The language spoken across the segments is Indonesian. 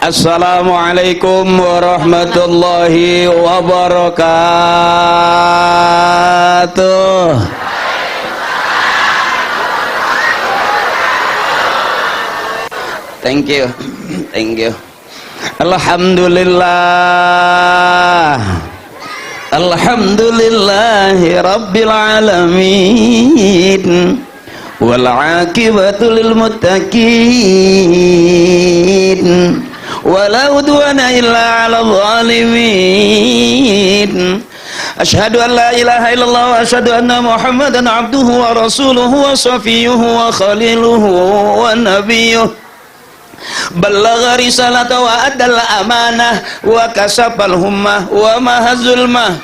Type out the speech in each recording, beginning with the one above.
Assalamualaikum warahmatullahi wabarakatuh. Thank you. Alhamdulillah. Alhamdulillahi rabbil alamin. Wal aqibatu lil muttaqin. Wala udwana illa 'alal zalimin. Asyhadu an la ilaha illallah wa asyhadu anna Muhammadan 'abduhu wa rasuluhu wa safiyuhu wa khaliluhu wa nabiyuhu. Ballagha risalata wa addal amanah wa kasafal hummah wa mahazul mah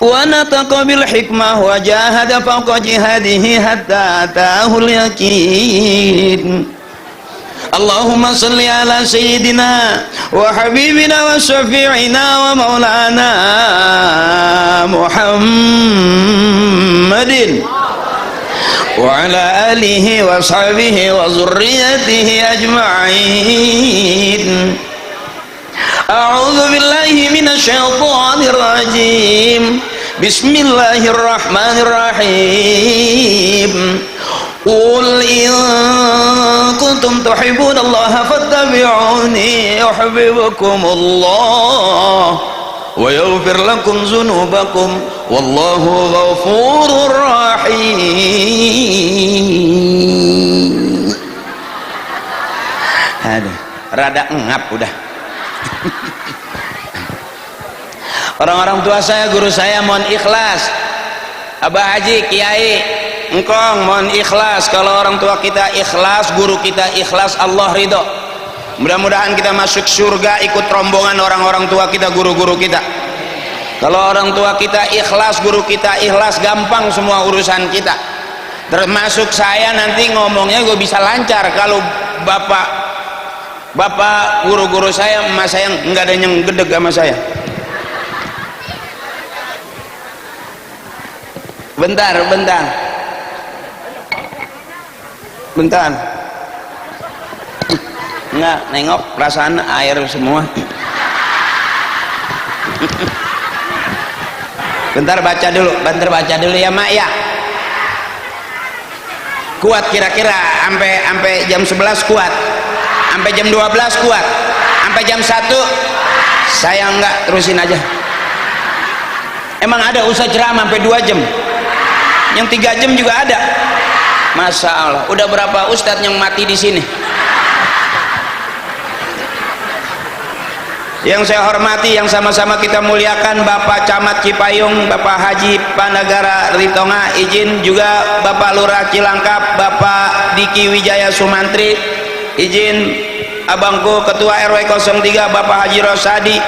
wa nataqa bil hikmah wa jahada fawqa jihadihi hatta atahul yaqin. Allahumma salli ala sayyidina wa habibina wa syafi'ina wa maulana Muhammadin wa ala alihi wa sahbihi wa zurriyatihi ajma'in. A'udzu billahi minasy syaithanir rajim. Bismillahirrahmanirrahim. Qul in kuntum tuhibbunallaha fattabi'uni yuhibbukumullah wa yaghfir lakum dzunubakum wallahu ghafurur rahim. Aduh, rada ngap udah. Orang-orang tua saya, guru saya mohon ikhlas. Abah Haji, Kiai, engkong mohon ikhlas. Kalau orang tua kita ikhlas, guru kita ikhlas, Allah ridho. Mudah-mudahan kita masuk surga ikut rombongan orang-orang tua kita, guru-guru kita. Kalau orang tua kita ikhlas, guru kita ikhlas, gampang semua urusan kita. Termasuk saya nanti ngomongnya gue bisa lancar. Kalau bapak guru-guru saya, emak saya nggak ada yang gedeg sama saya. Bentar nggak nengok perasaan air semua. bentar baca dulu ya mak ya. Kuat kira-kira sampai jam 11 kuat, sampai jam 12 kuat, sampai jam 1 saya enggak, terusin aja. Emang ada usah ceramah sampai 2 jam, yang 3 jam juga ada. Masya Allah, udah berapa ustadz yang mati di sini? Yang saya hormati, yang sama-sama kita muliakan, Bapak Camat Cipayung, Bapak Haji Panagara Ritonga, izin juga Bapak Lurah Cilangkap, Bapak Diki Wijaya Sumantri, izin abangku Ketua RW 03 Bapak Haji Rosadi,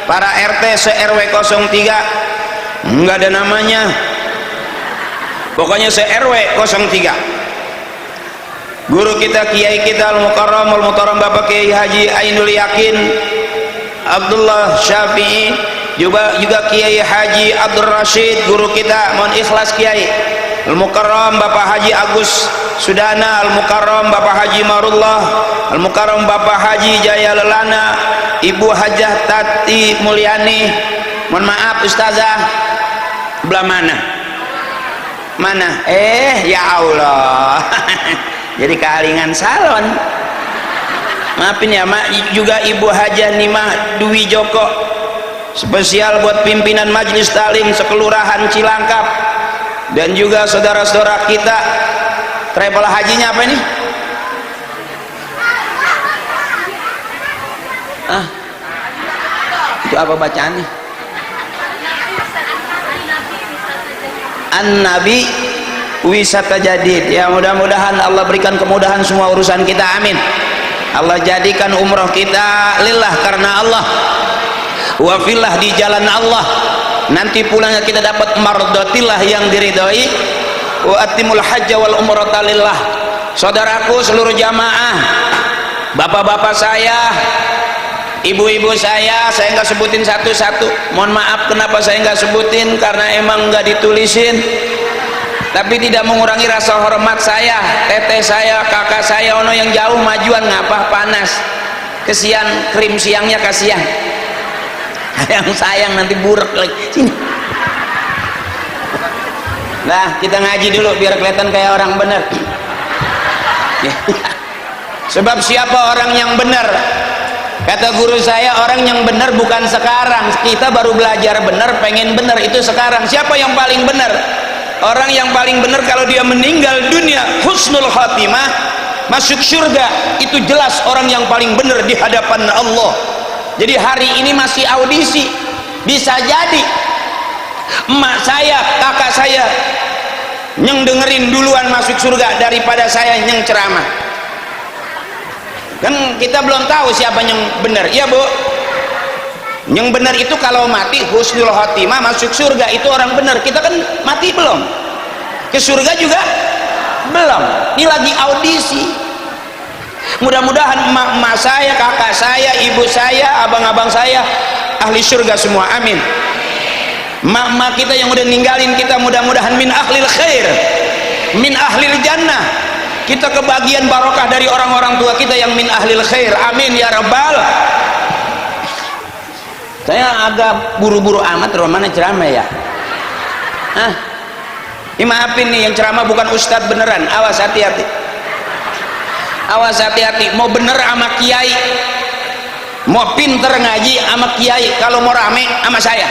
para RT se-RW 03, enggak ada namanya, pokoknya se-RW 03. Guru kita, kiai kita Al-Mukarram Al-Muhtaram Bapak Kiai Haji Ainul Yakin Abdullah Syafi'i, juga Kiai Haji Abdul Rashid, guru kita, mohon ikhlas Kiai Al-Mukarram Bapak Haji Agus Sudana, Al-Mukarram Bapak Haji Marullah, Al-Mukarram Bapak Haji Jaya Lelana, Ibu Hajah Tati Mulyani. Mohon maaf Ustazah, belah mana? Ya Allah. Jadi kealingan salon. Maafin ya mak, juga Ibu Hajah Nimah Dwi Joko, spesial buat pimpinan Majelis Talim sekelurahan Cilangkap, dan juga saudara-saudara kita. Travel hajinya apa ini? Itu apa bacaannya? An-Nabi Wisata Jadid. Ya, mudah-mudahan Allah berikan kemudahan semua urusan kita, amin. Allah jadikan umroh kita lillah, karena Allah, wafillah, di jalan Allah. Nanti pulangnya kita dapat mardotillah, yang diridhoi. Wa atimul hajja wal umrata lillah. Saudaraku seluruh jamaah, bapak-bapak saya, ibu-ibu saya nggak sebutin satu-satu. Mohon maaf kenapa saya nggak sebutin, karena emang nggak ditulisin. tapi tidak mengurangi rasa hormat saya, teteh saya, kakak saya ono yang jauh majuan ngapa panas, kesian krim siangnya kasihan, yang sayang nanti buruk lagi. Sini. Nah, kita ngaji dulu biar kelihatan kayak orang benar. Sebab siapa orang yang benar? Kata guru saya, orang yang benar bukan sekarang. Kita baru belajar benar, pengen benar itu sekarang. Siapa yang paling benar? Orang yang paling benar kalau dia meninggal dunia husnul khatimah, masuk surga, itu jelas orang yang paling benar di hadapan Allah. Jadi hari ini masih audisi, bisa jadi emak saya, kakak saya yang dengerin duluan masuk surga daripada saya yang ceramah. Kan kita belum tahu siapa yang benar. Iya Bu, yang benar itu kalau mati husnul khatimah masuk surga, itu orang benar. Kita kan mati belum, ke surga juga belum, ini lagi audisi. Mudah-mudahan emak saya, kakak saya, ibu saya, abang-abang saya ahli surga semua, amin. Emak-emak kita yang udah ninggalin kita mudah-mudahan min ahlil khair, min ahlil jannah. Kita kebagian barokah dari orang-orang tua kita yang min ahlil khair, amin ya rabbal. Saya agak buru-buru amat, mana ceramah ya? Ini maafin nih, yang ceramah bukan ustadz beneran, awas hati-hati, awas hati-hati. Mau bener sama kiai, mau pinter ngaji sama kiai, kalau mau rame sama saya,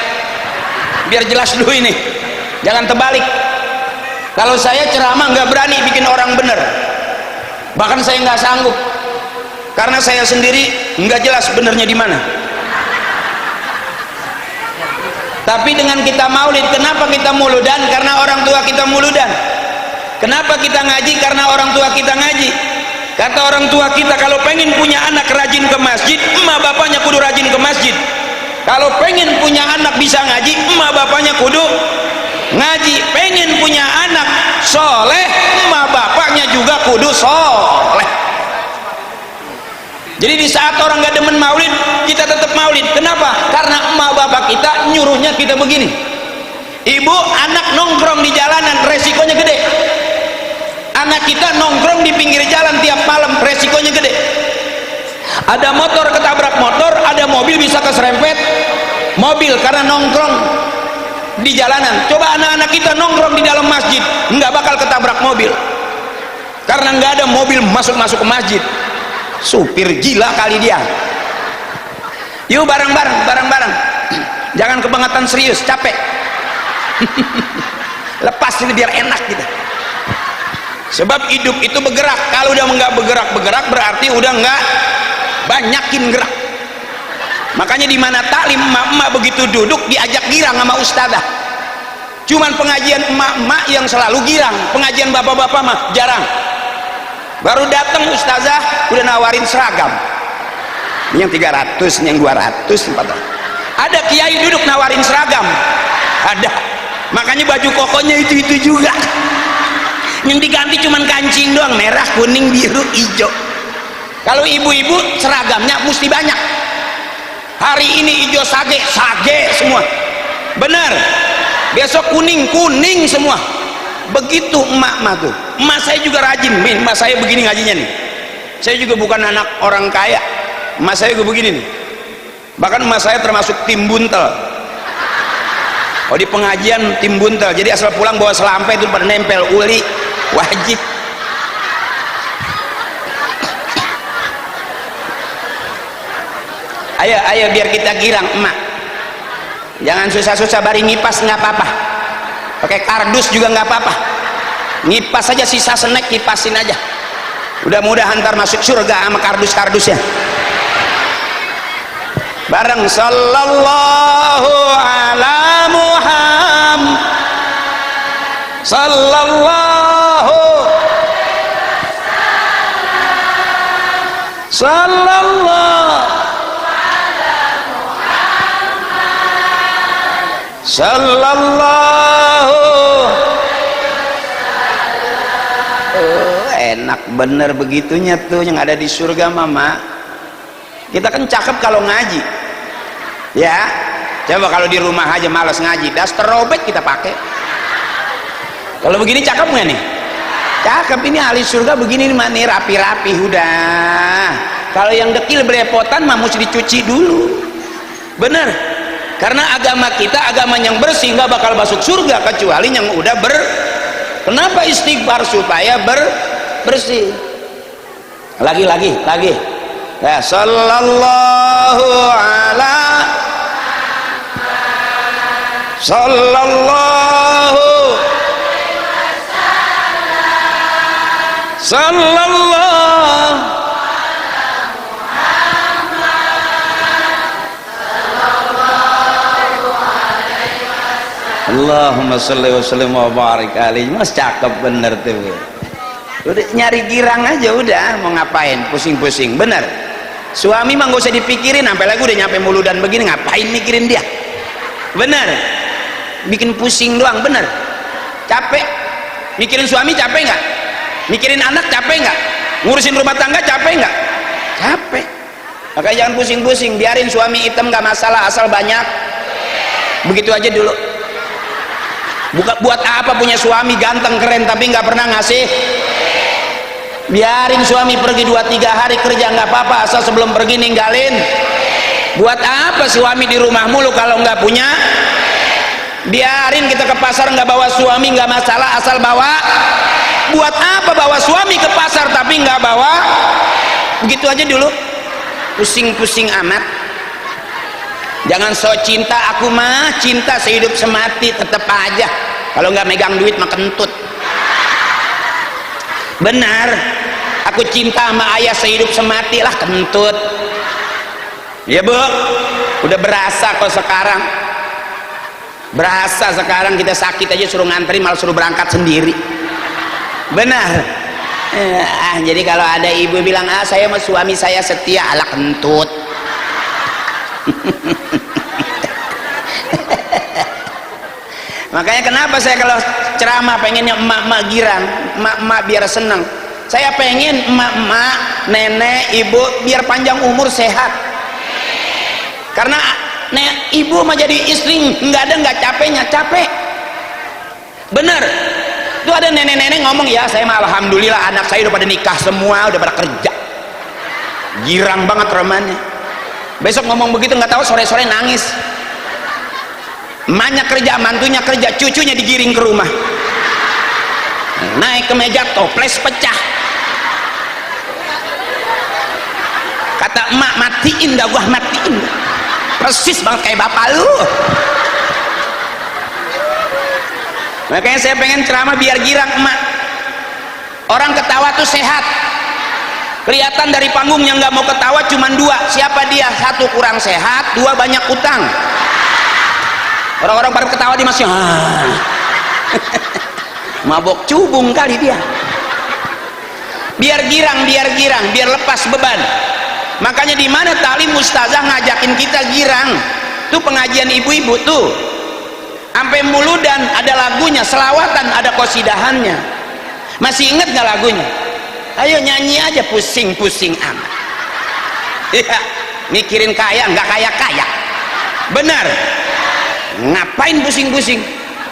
biar jelas dulu ini, jangan terbalik. Kalau saya ceramah nggak berani bikin orang bener, bahkan saya nggak sanggup, karena saya sendiri nggak jelas benernya di mana. Tapi dengan kita maulid, kenapa kita muludan? Karena orang tua kita muludan. Kenapa kita ngaji? Karena orang tua kita ngaji. Kata orang tua kita, kalau pengen punya anak rajin ke masjid, emak bapaknya kudu rajin ke masjid. Kalau pengen punya anak bisa ngaji, emak bapaknya kudu ngaji. Pengen punya anak soleh, emak bapaknya juga kudu soleh. Jadi di saat orang gak demen maulid, kita tetap maulid. Kenapa? Karena emak bapak kita nyuruhnya kita begini. Ibu, anak nongkrong di jalanan, resikonya gede. Anak kita nongkrong di pinggir jalan tiap malam, resikonya gede. Ada motor ketabrak motor, ada mobil bisa keserempet mobil karena nongkrong di jalanan. Coba anak-anak kita nongkrong di dalam masjid, nggak bakal ketabrak mobil karena nggak ada mobil masuk-masuk ke masjid. Supir gila kali dia. Yuk bareng-bareng, bareng-bareng, jangan kebangetan serius, capek. Lepas ini biar enak kita. Sebab hidup itu bergerak. Kalau udah nggak bergerak berarti udah nggak banyakin gerak. Makanya di mana taklim, emak-emak begitu duduk diajak girang sama ustadzah. Cuman pengajian emak-emak yang selalu girang, pengajian bapak-bapak mah jarang. Baru datang ustazah udah nawarin seragam, yang 300, yang 200, 400. Ada kiai duduk nawarin seragam, ada. Makanya baju kokonya itu juga, yang diganti cuman kancing doang, merah, kuning, biru, hijau. Kalau ibu-ibu seragamnya mesti banyak. Hari ini hijau sage semua, bener. Besok kuning semua. Begitu emak-emak tuh. Emak saya juga rajin, emak saya begini ngajinya nih. Saya juga bukan anak orang kaya, emak saya juga begini nih. Bahkan emak saya termasuk tim buntel. Oh, di pengajian tim buntel, jadi asal pulang bawa selampe itu pada nempel, uli wajib. Ayo biar kita girang emak. Jangan susah-susah bari ngipas, nggak apa-apa. Pakai kardus juga nggak apa-apa, ngipas aja, sisa snack kipasin aja. Mudah-mudahan ntar masuk surga sama kardus-kardusnya. Bareng sallallahu ala Muhammad, sallallahu enak bener begitunya tuh yang ada di surga mama. Kita kan cakep kalau ngaji ya. Coba kalau di rumah aja malas ngaji, daster robek kita pakai. Kalau begini cakep nggak nih? Cakep. Ini ahli surga begini nih, rapi-rapi udah. Kalau yang dekil belepotan mah mesti dicuci dulu. Bener. Karena agama kita agama yang bersih, nggak bakal masuk surga kecuali yang udah Kenapa istighfar? Supaya bersih. Lagi. Ya, sallallahu ala sallallahu Allahumma sholli wa sallim wa barik alaihi. Mas cakep bener tuh. Udah nyari girang aja udah, mau ngapain pusing-pusing. Bener. Suami mah gak usah dipikirin, sampai lagi udah nyampe muludan begini ngapain mikirin dia. Bener. Bikin pusing doang. Bener. Capek. Mikirin suami capek nggak? Mikirin anak capek nggak? Ngurusin rumah tangga capek nggak? Capek. Makanya jangan pusing-pusing, biarin suami hitam nggak masalah asal banyak. Begitu aja dulu. Buat apa punya suami ganteng keren tapi nggak pernah ngasih? Biarin suami pergi 2-3 hari kerja nggak apa-apa asal sebelum pergi ninggalin. Buat apa suami di rumah mulu kalau nggak punya? Biarin kita ke pasar nggak bawa suami nggak masalah asal bawa. Buat apa bawa suami ke pasar tapi nggak bawa? Begitu aja dulu. Pusing-pusing amat. Jangan sok cinta, aku mah cinta sehidup semati tetep aja. Kalau nggak megang duit mah kentut. Benar, aku cinta sama ayah sehidup semati lah kentut. Ya bu, udah berasa kok sekarang. Berasa sekarang kita sakit aja suruh ngantri malah suruh berangkat sendiri. Benar. Jadi kalau ada ibu bilang saya sama suami saya setia, ala kentut. Makanya kenapa saya kalau ceramah pengennya emak-emak girang, emak-emak biar senang. Saya pengen emak-emak, nenek, ibu biar panjang umur sehat. Karena ibu mah jadi istri nggak capeknya, capek. Bener. Itu ada nenek-nenek ngomong, ya saya mah alhamdulillah anak saya udah pada nikah semua, udah pada kerja. Girang banget romannya. Besok ngomong begitu nggak tahu sore-sore nangis. Emaknya kerja, mantunya kerja, cucunya digiring ke rumah. Naik ke meja, toples pecah. Kata emak, matiin dah gua, matiin. Persis banget kayak bapak lu. Makanya saya pengen ceramah biar girang emak. Orang ketawa tuh sehat. Kelihatan dari panggung yang nggak mau ketawa cuma 2. Siapa dia? 1 kurang sehat, 2 banyak utang. Orang-orang baru ketawa di masih mabok cubung kali dia. Biar girang, biar lepas beban. Makanya di mana talim ustazah ngajakin kita girang. Tuh pengajian ibu-ibu tuh. Sampai muludan ada lagunya, selawatan ada qosidahannya. Masih inget nggak lagunya? Ayo nyanyi aja, pusing-pusing amat. Ya, mikirin kaya nggak kaya-kaya. Benar. Ngapain pusing-pusing?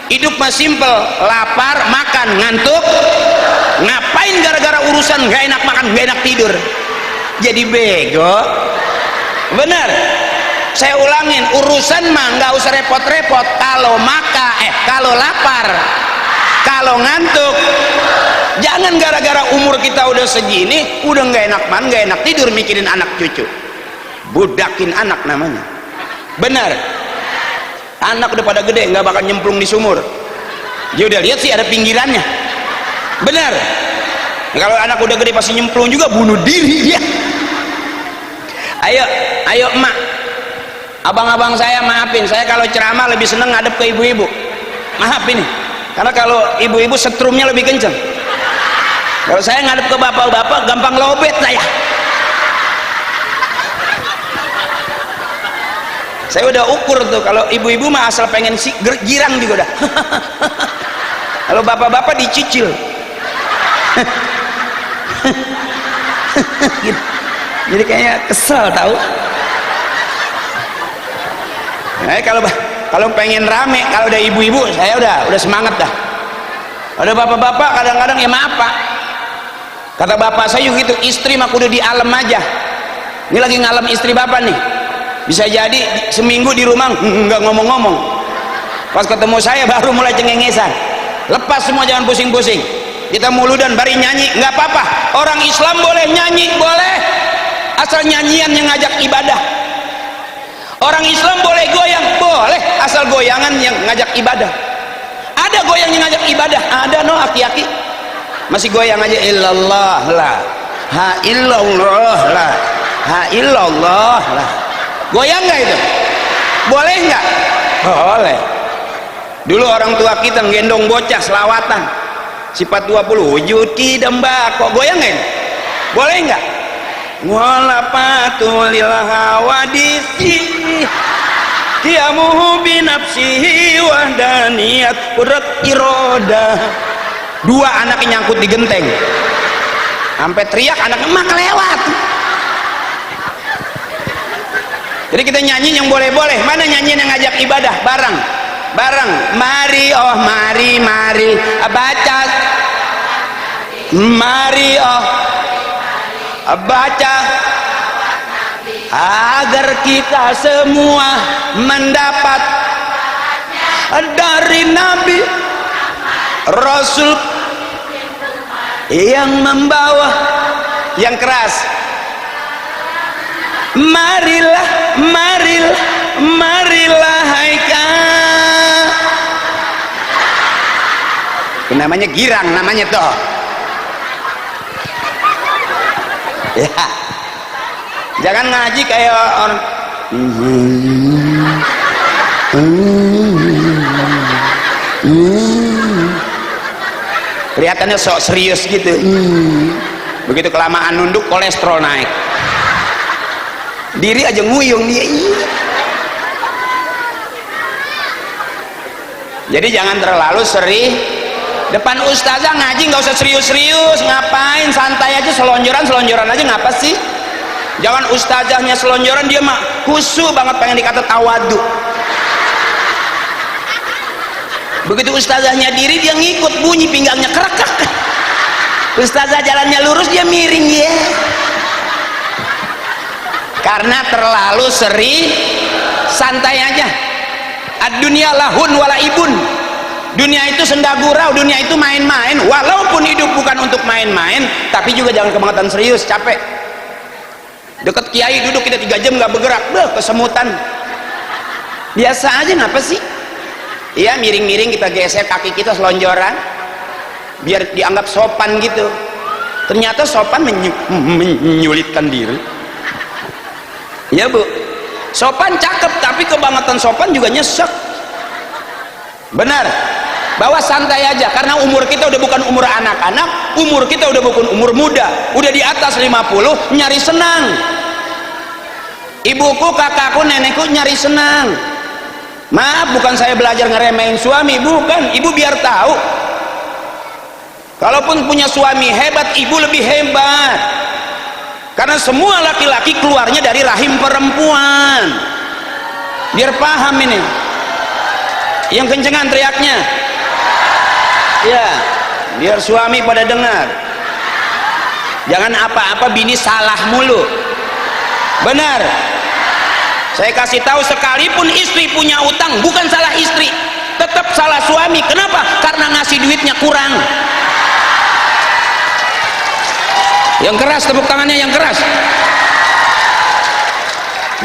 Hidup mah simple, lapar makan, ngantuk. Ngapain gara-gara urusan gak enak makan, gak enak tidur? Jadi bego. Bener. Saya ulangin, urusan mah nggak usah repot-repot. Kalau lapar, kalau ngantuk, jangan gara-gara umur kita udah segini, udah nggak enak makan, nggak enak tidur mikirin anak cucu. Budakin anak namanya. Bener. Anak udah pada gede nggak bakal nyemplung di sumur. Dia udah lihat sih ada pinggirannya. Benar. Kalau anak udah gede pasti nyemplung juga, bunuh diri dia. Ayo emak, abang-abang saya maafin, saya kalau ceramah lebih seneng ngadep ke ibu-ibu. Maafin nih, karena kalau ibu-ibu setrumnya lebih kenceng. Kalau saya ngadep ke bapak-bapak gampang lobet saya. Saya udah ukur tuh, kalau ibu-ibu mah asal pengen girang juga udah. Kalau bapak-bapak dicicil. Jadi kayaknya kesel tahu. Nah, kalau pengen rame, kalau udah ibu-ibu saya udah semangat dah. Ada bapak-bapak kadang-kadang ya maaf pak, kata bapak saya gitu, istri mah kudu di alam aja. Ini lagi ngalem istri bapak nih, bisa jadi seminggu di rumah nggak ngomong-ngomong, pas ketemu saya baru mulai cengengesan. Lepas semua, jangan pusing-pusing, kita muludan bari nyanyi nggak apa-apa. Orang Islam boleh nyanyi, boleh, asal nyanyian yang ngajak ibadah. Orang Islam boleh goyang, boleh, asal goyangan yang ngajak ibadah. Ada goyang yang ngajak ibadah, ada no aki-aki masih goyang aja, illallah lah, ha illallah lah, ha illallah lah. Goyang nggak itu? Boleh nggak? Boleh. Dulu orang tua kita nggendong bocah selawatan sifat 20 wujud kidamba, kok goyang nggak ini? Boleh nggak? Walapatul hawadisi Tiamuhu binafsihi wahdaniyat kurat iroda. Dua anaknya nyangkut di genteng, sampai teriak anaknya mak lewat. Jadi kita nyanyi yang boleh-boleh. Mana nyanyi yang ngajak ibadah bareng bareng? Mari oh mari mari baca, mari oh baca, agar kita semua mendapat dari Nabi Rasul yang membawa yang keras. Marilah, marilah, marilah haika. Namanya girang, namanya toh. Ya. Jangan ngaji kayak orang kelihatannya sok serius gitu. Begitu kelamaan nunduk kolesterol naik, diri aja nguyung dia. Jadi jangan terlalu seri depan ustazah ngaji, nggak usah serius-serius. Ngapain, santai aja, selonjoran aja. Ngapa sih? Jangan ustazahnya selonjoran, dia mah khusyuk banget pengen dikata tawadu. Begitu ustazahnya diri, dia ngikut, bunyi pinggangnya kerekak. Ustazah jalannya lurus, dia miring ya. Karena terlalu seri, santai aja. Ad-dunya lahun walaibun. Dunia itu sendagurau, dunia itu main-main. Walaupun hidup bukan untuk main-main, tapi juga jangan kebangetan serius, capek. Deket kiai duduk kita 3 jam nggak bergerak, kesemutan. Biasa aja, ngapa sih? Iya, miring-miring kita gesek kaki kita selonjoran, biar dianggap sopan gitu. Ternyata sopan menyulitkan diri. Ya bu, sopan cakep, tapi kebangetan sopan juga nyesek. Benar. Bawa santai aja, karena umur kita udah bukan umur anak-anak, umur kita udah bukan umur muda, udah di atas 50, nyari senang. Ibuku, kakakku, nenekku nyari senang. Maaf, bukan saya belajar ngeremehin suami, bukan. Ibu biar tahu, kalaupun punya suami hebat, ibu lebih hebat. Karena semua laki-laki keluarnya dari rahim perempuan. Biar paham ini. Yang kencengan teriaknya. Ya, biar suami pada dengar. Jangan apa-apa bini salah mulu. Benar. Saya kasih tahu, sekalipun istri punya utang, bukan salah istri, tetap salah suami. Kenapa? Karena ngasih duitnya kurang. Yang keras, tepuk tangannya yang keras.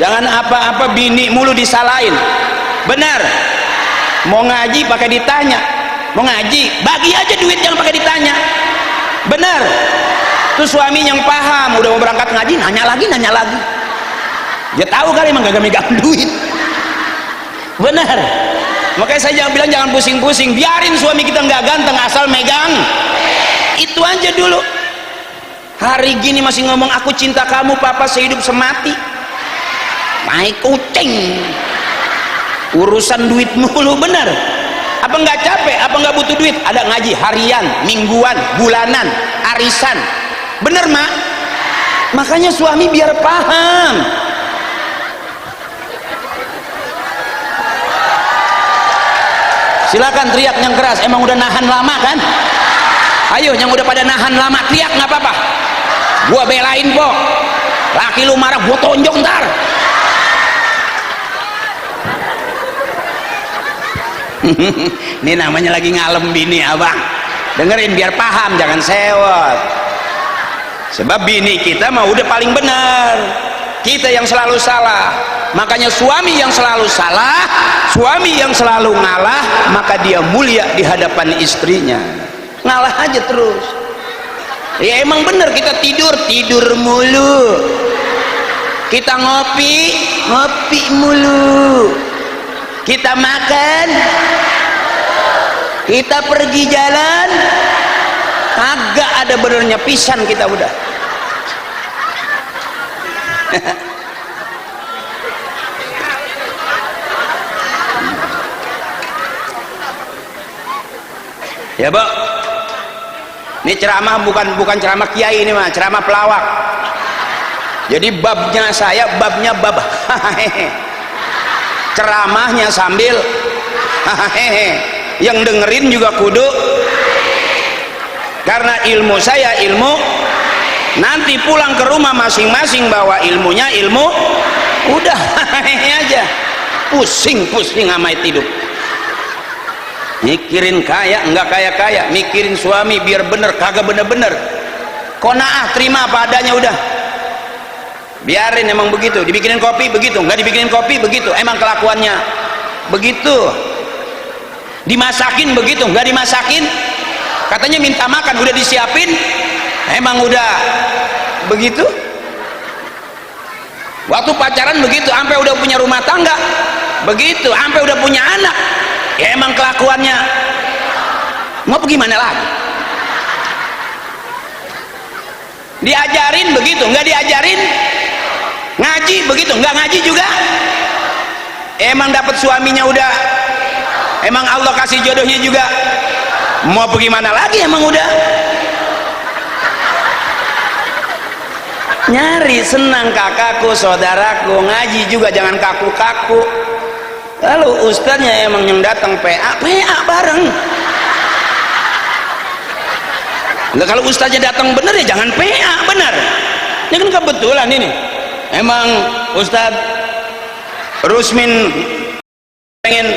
Jangan apa-apa bini mulu disalahin. Benar. Mau ngaji pakai ditanya, mau ngaji bagi aja duit, jangan pakai ditanya. Benar. Tuh suami yang paham, udah mau berangkat ngaji nanya lagi. Dia tahu kali emang gak megang duit. Benar. Makanya saya jangan bilang jangan pusing-pusing, biarin suami kita nggak ganteng asal megang. Itu aja dulu. Hari gini masih ngomong aku cinta kamu papa sehidup semati. Naik kucing. Urusan duit mulu. Bener. Apa nggak capek? Apa nggak butuh duit? Ada ngaji harian, mingguan, bulanan, arisan. Bener mak? Makanya suami biar paham. Silakan teriak yang keras, emang udah nahan lama kan? Ayo yang udah pada nahan lama teriak, nggak apa-apa, gua belain kok. Laki lu marah gua tonjok ntar. Ini namanya lagi ngalem bini abang, dengerin biar paham, jangan sewot. Sebab bini kita mah udah paling benar, kita yang selalu salah. Makanya suami yang selalu salah, suami yang selalu ngalah, maka dia mulia di hadapan istrinya. Ngalah aja terus. Ya emang bener, kita tidur mulu, kita ngopi mulu, kita makan, kita pergi jalan, agak ada benernya pisan kita udah. Ya Bu, ini ceramah bukan ceramah kiai, ini mah ceramah pelawak. Jadi babnya saya, babnya bab ceramahnya sambil yang dengerin juga kudu, karena ilmu saya ilmu, nanti pulang ke rumah masing-masing bawa ilmunya, ilmu udah aja pusing sama hidup, mikirin kaya enggak kaya, mikirin suami biar bener kagak bener-bener, qanaah terima apa adanya udah, biarin emang begitu. Dibikinin kopi begitu, nggak dibikinin kopi begitu, emang kelakuannya begitu. Dimasakin begitu, nggak dimasakin, katanya minta makan udah disiapin, emang udah begitu. Waktu pacaran begitu, sampai udah punya rumah tangga begitu, sampai udah punya anak, ya emang kelakuannya mau gimana lagi. Diajarin begitu, nggak diajarin. Ngaji begitu, nggak ngaji juga, emang dapat suaminya udah, emang Allah kasih jodohnya juga, mau bagaimana lagi, emang udah nyari senang. Kakakku, saudaraku, ngaji juga jangan kaku-kaku. Lalu ustadznya emang yang datang PA bareng. Nggak, kalau ustadznya datang bener ya jangan PA bener. Ini kan kebetulan ini emang Ustadz Rusmin pengen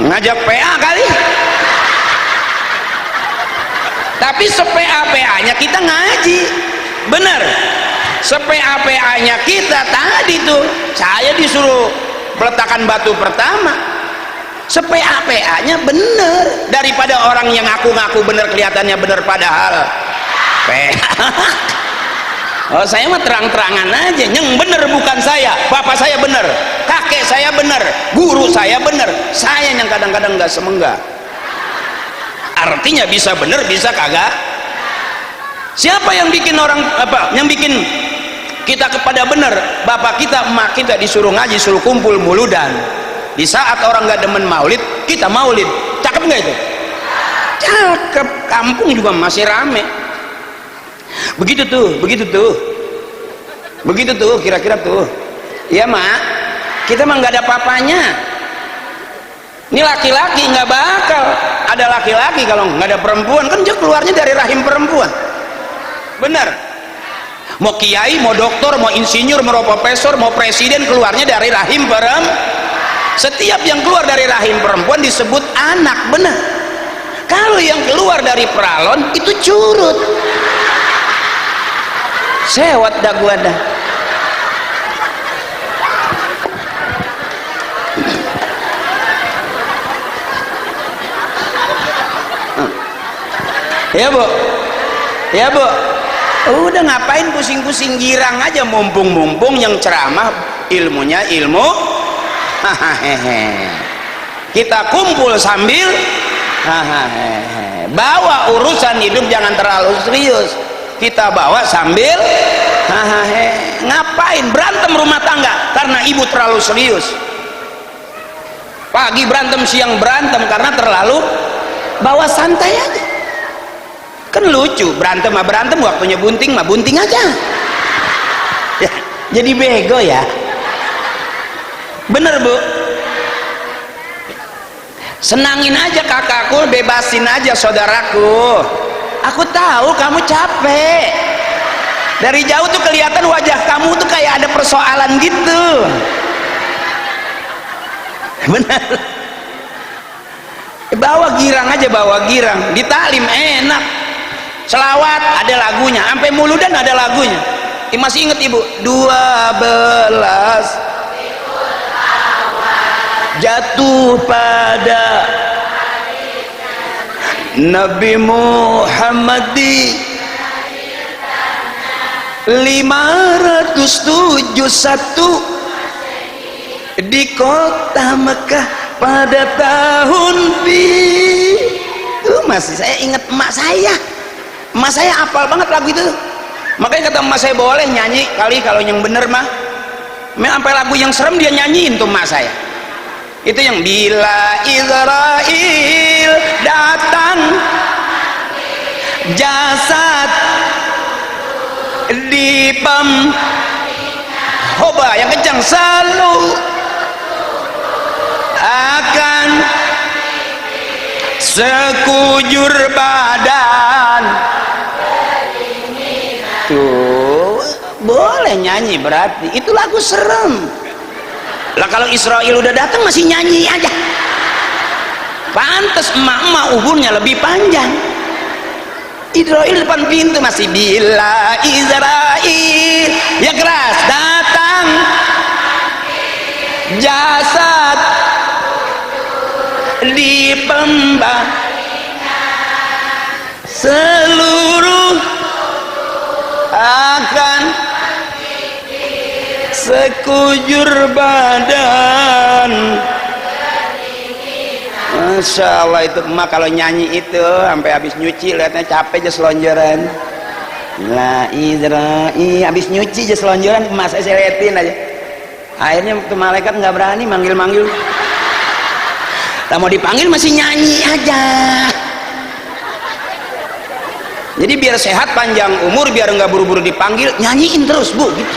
ngajak PA kali, tapi se-PA-PA-nya kita ngaji bener. Se-PA-PA-nya kita tadi tuh saya disuruh peletakan batu pertama, se-PA-PA-nya bener, daripada orang yang ngaku-ngaku bener kelihatannya bener padahal PA. Oh, saya mah terang-terangan aja, yang bener bukan saya, bapak saya bener, kakek saya bener, guru saya bener, saya yang kadang-kadang nggak semenggak. Artinya bisa bener, bisa kagak. Siapa yang bikin orang apa? Yang bikin kita kepada bener? Bapak kita, emak kita disuruh ngaji, suruh kumpul muludan. Di saat orang nggak demen maulid, kita maulid. Cakep nggak itu? Cakep. Kampung juga masih rame. Begitu tuh kira-kira tuh. Iya mak, kita mah nggak ada papanya. Ini laki-laki nggak bakal ada laki-laki kalau nggak ada perempuan, kan dia keluarnya dari rahim perempuan. Bener. Mau kiai, mau doktor, mau insinyur, mau profesor, mau presiden, keluarnya dari rahim perempuan. Setiap yang keluar dari rahim perempuan disebut anak, bener. Kalau yang keluar dari peralon itu curut. Sewot dah gua dah. Ya Bu, ya Bu, udah ngapain pusing-pusing, girang aja, mumpung yang ceramah ilmunya ilmu. Kita kumpul sambil bawa urusan hidup jangan terlalu serius, kita bawa sambil ngapain berantem rumah tangga karena ibu terlalu serius, pagi berantem siang berantem karena terlalu bawa santai aja. Kan lucu, berantem waktunya bunting mah bunting aja ya, jadi bego ya. Bener Bu, senangin aja kakakku, bebasin aja saudaraku. Aku tahu kamu capek, dari jauh tuh kelihatan wajah kamu tuh kayak ada persoalan gitu. Benar. Bawa girang aja, bawa girang, di taklim enak. Selawat ada lagunya, sampai muludan ada lagunya. Masih inget ibu? 12 jatuh pada Nabi Muhammad di 571 di kota Mekah pada tahun itu. Masih saya ingat emak saya hafal banget lagu itu. Makanya kata emak saya, boleh nyanyi kali kalau yang bener mah. Sampai lagu yang serem dia nyanyiin tuh emak saya. Itu yang bila Israel datang jasad di Hoba yang kencang, selalu akan sekujur badan. Tuh boleh nyanyi, berarti itu lagu serem lah. Kalau Israel udah datang masih nyanyi aja. Pantes emak-emak umurnya lebih panjang. Israel depan pintu masih bila Israel ya keras datang jasad di seluruh akan sekujur badan. Masya Allah, itu emak kalau nyanyi itu sampai habis nyuci lihatnya capek aja selonjoran. La Israel habis nyuci aja selonjoran, emak saya liatin aja. Akhirnya tuh malaikat nggak berani manggil-manggil. Tak mau dipanggil masih nyanyi aja. Jadi biar sehat panjang umur, biar nggak buru-buru dipanggil, nyanyiin terus bu gitu.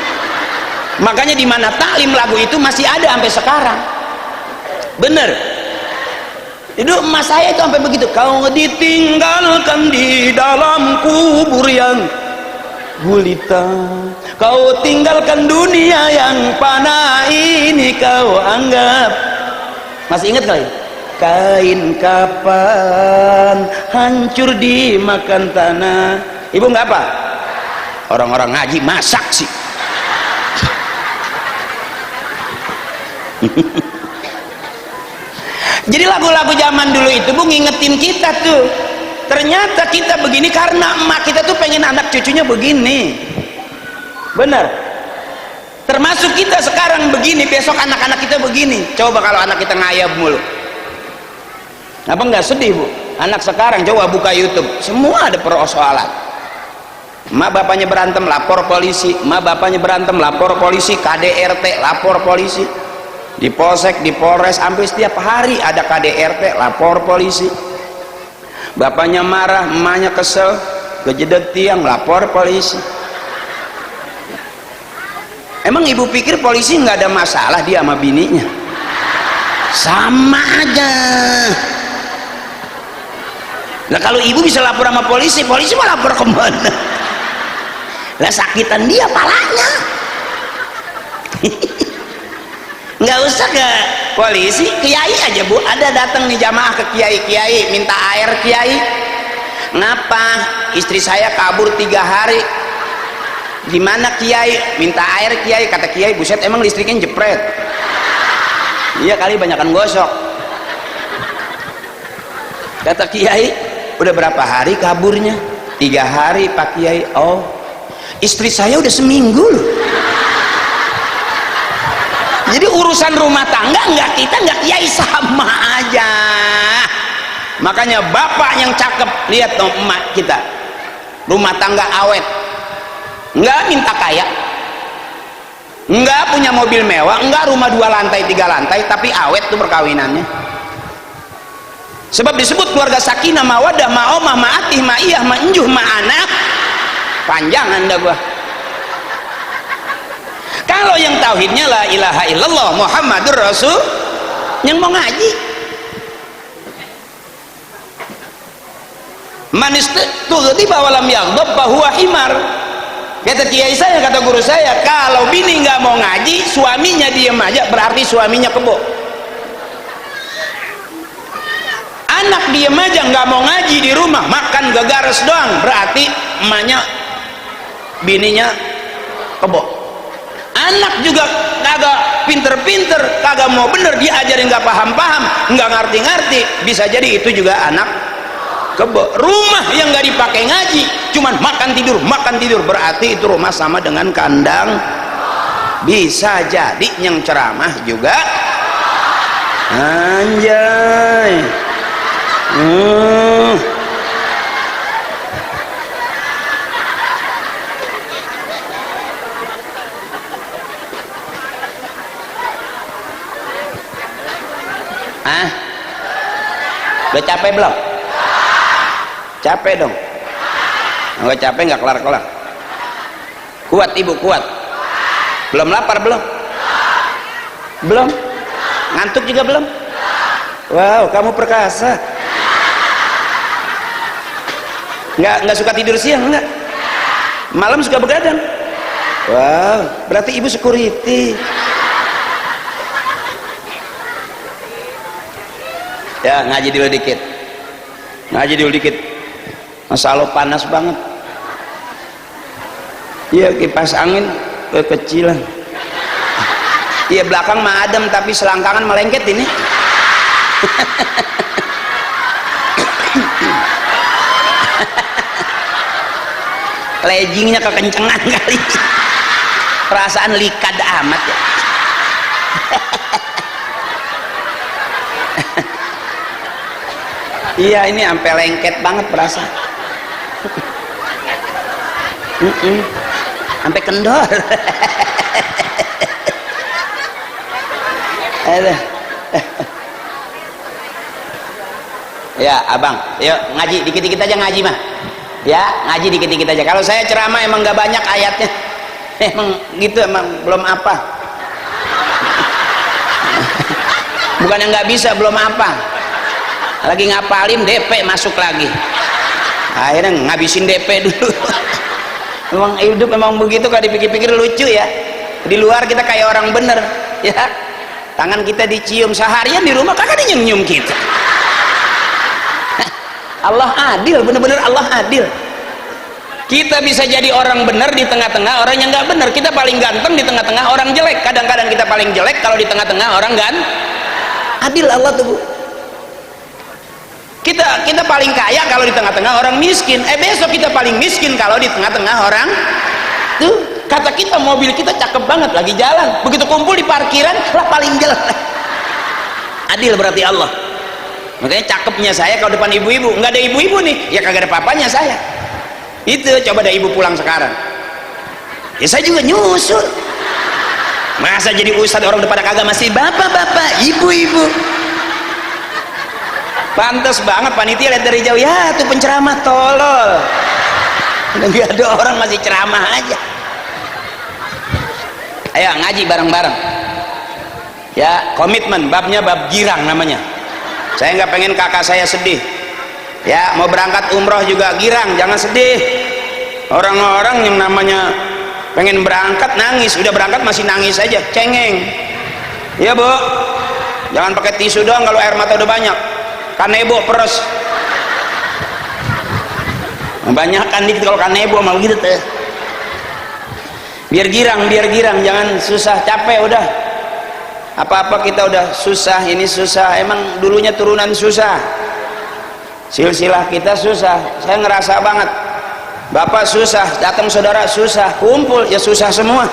Makanya di mana taklim lagu itu masih ada sampai sekarang. Bener. Itu emas saya itu sampai begitu. Kau ditinggalkan di dalam kubur yang gulita, kau tinggalkan dunia yang panah ini, kau anggap. Masih ingat kali? Kain kapan hancur dimakan tanah. Ibu nggak apa? Orang-orang ngaji masak sih. Jadi lagu-lagu zaman dulu itu bu ngingetin kita tuh, ternyata kita begini karena emak kita tuh pengen anak cucunya begini. Bener. Termasuk kita sekarang begini, besok anak-anak kita begini. Coba kalau anak kita ngayab mulu, apa nggak sedih bu? Anak sekarang coba buka YouTube, semua ada persoalan. Emak bapaknya berantem lapor polisi, emak bapaknya berantem lapor polisi, KDRT lapor polisi, di polsek, di polres, hampir setiap hari ada KDRT lapor polisi. Bapaknya marah, emaknya kesel, kejedot tiang lapor polisi. Emang ibu pikir polisi nggak ada masalah dia sama bininya? Sama aja. Nah kalau ibu bisa lapor sama polisi, polisi mau lapor kemana? Lah sakitan dia palanya. Nggak usah ke polisi, kiai aja bu. Ada datang nih jamaah ke kiai, minta air kiai. Ngapa? Istri saya kabur 3 hari. Gimana kiai? Minta air kiai. Kata kiai, buset emang listriknya jepret. Iya kali banyakan gosok. Kata kiai, udah berapa hari kaburnya? 3 hari pak kiai. Oh, istri saya udah seminggu loh. Jadi urusan rumah tangga kita nggak kiai, sama aja. Makanya bapak yang cakep, lihat dong emak kita, rumah tangga awet, nggak minta kaya, nggak punya mobil mewah, nggak rumah 2 lantai 3 lantai, tapi awet tuh perkawinannya. Sebab disebut keluarga sakinah mawadah ma'omah ma'atih ma'iyah ma'injuh ma'anak. Panjang anda gua. Kalau yang tauhidnya la ilaha illallah Muhammadur Rasul, yang mau ngaji manis tuh tiba walam yaghdab fahuwa himar. Kata kiai saya, kata guru saya, kalau bini nggak mau ngaji, suaminya diem aja, berarti suaminya kebo. Anak diem aja nggak mau ngaji di rumah, makan gagares doang, berarti emaknya bininya kebo. Anak juga kagak pinter-pinter, kagak mau bener, diajarin nggak paham-paham, nggak ngerti-ngerti, bisa jadi itu juga anak kebo. Rumah yang nggak dipakai ngaji, cuman makan tidur, berarti itu rumah sama dengan kandang. Bisa jadi yang ceramah juga anjay. Udah capek belum? Capek dong. Nggak capek nggak kelar-kelar. Kuat ibu, kuat. Belum lapar belum? Belum? Ngantuk juga belum? Wow, kamu perkasa. Nggak suka tidur siang, enggak? Malam suka begadang? Wow, berarti ibu security. Ya, ngaji dulu dikit. Masa Allah panas banget. Iya, kipas angin kekecilan. Iya, belakang mah adem tapi selangkangan melengket ini. Leggingnya kekencengan kali. Perasaan likad amat ya. Iya, ini sampai lengket banget perasaan. Sampai kendor. Aduh. Ya abang, yuk ngaji dikit-dikit aja ngaji mah. Ya ngaji dikit-dikit aja. Kalau saya ceramah emang nggak banyak ayatnya. Emang gitu, emang belum apa. Bukan yang nggak bisa, belum apa. Lagi ngapalin DP masuk lagi. Akhirnya ngabisin DP dulu. Emang hidup memang begitu, kalau dipikir-pikir lucu ya. Di luar kita kayak orang bener, ya. Tangan kita dicium, seharian di rumah kagak dinyium kita. Allah adil, bener-bener Allah adil. Kita bisa jadi orang bener di tengah-tengah orang yang nggak bener. Kita paling ganteng di tengah-tengah orang jelek. Kadang-kadang kita paling jelek kalau di tengah-tengah orang adil Allah tuh, Bu. Kita paling kaya kalau di tengah-tengah orang miskin. Besok kita paling miskin kalau di tengah-tengah orang tuh. Kata kita mobil kita cakep banget lagi jalan, begitu kumpul di parkiran lah paling jelek. Adil berarti Allah. Makanya cakepnya saya kalau depan ibu-ibu. Nggak ada ibu-ibu nih, ya kagak ada papanya saya. Itu coba ada ibu pulang sekarang, ya saya juga nyusul. Masa jadi ustadz orang depan kagak masih bapak-bapak, ibu-ibu. Pantas banget panitia lihat dari jauh, ya tuh penceramah tolol. Nggak ada orang masih ceramah aja. Ayo ngaji bareng-bareng. Ya komitmen, babnya bab girang namanya. Saya nggak pengen kakak saya sedih. Ya mau berangkat umroh juga girang, jangan sedih. Orang-orang yang namanya pengen berangkat nangis, udah berangkat masih nangis aja, cengeng. Ya Bu, jangan pakai tisu doang kalau air mata udah banyak. Kanebo peres. Banyakan dikit kalau kanebo mau gitu tuh. Biar girang, jangan susah, capek udah. Apa-apa kita udah susah, ini susah. Emang dulunya turunan susah. Silsilah kita susah. Saya ngerasa banget. Bapak susah, datang saudara susah, kumpul ya susah semua.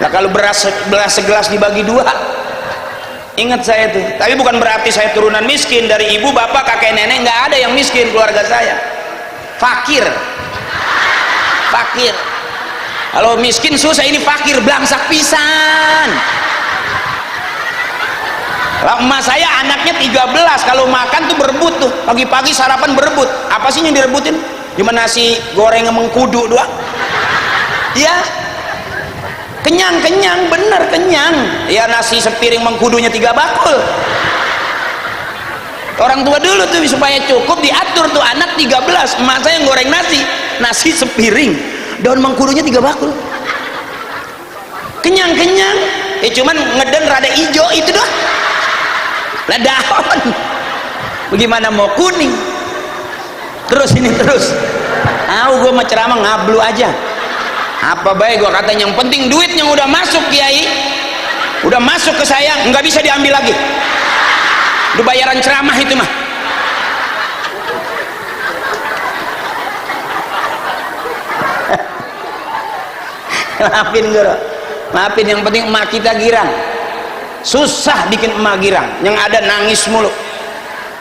Nah kalau beras segelas dibagi dua, ingat saya tuh. Tapi bukan berarti saya turunan miskin. Dari ibu, bapak, kakek, nenek nggak ada yang miskin keluarga saya. Fakir. Kalau miskin susah, ini fakir, belangsak pisan. Emak saya anaknya 13, kalau makan tuh berebut tuh, pagi-pagi sarapan berebut. Apa sih yang direbutin? Cuma nasi goreng mengkudu doang. Ya kenyang, bener kenyang. Ya nasi sepiring mengkudunya 3 bakul. Orang tua dulu tuh supaya cukup diatur tuh anak 13, emak saya yang goreng nasi sepiring, daun mengkudunya 3 bakul, kenyang cuman ngeden rada hijau itu doang lah daun, bagaimana mau kuning. Terus gue mah ceramah ngablu aja, apa baik gue kata, yang penting duit yang udah masuk kiai, udah masuk ke saya nggak bisa diambil lagi, udah bayaran ceramah itu mah. Maafin guru, maafin, yang penting emak kita girang. Susah bikin emak girang, yang ada nangis mulu.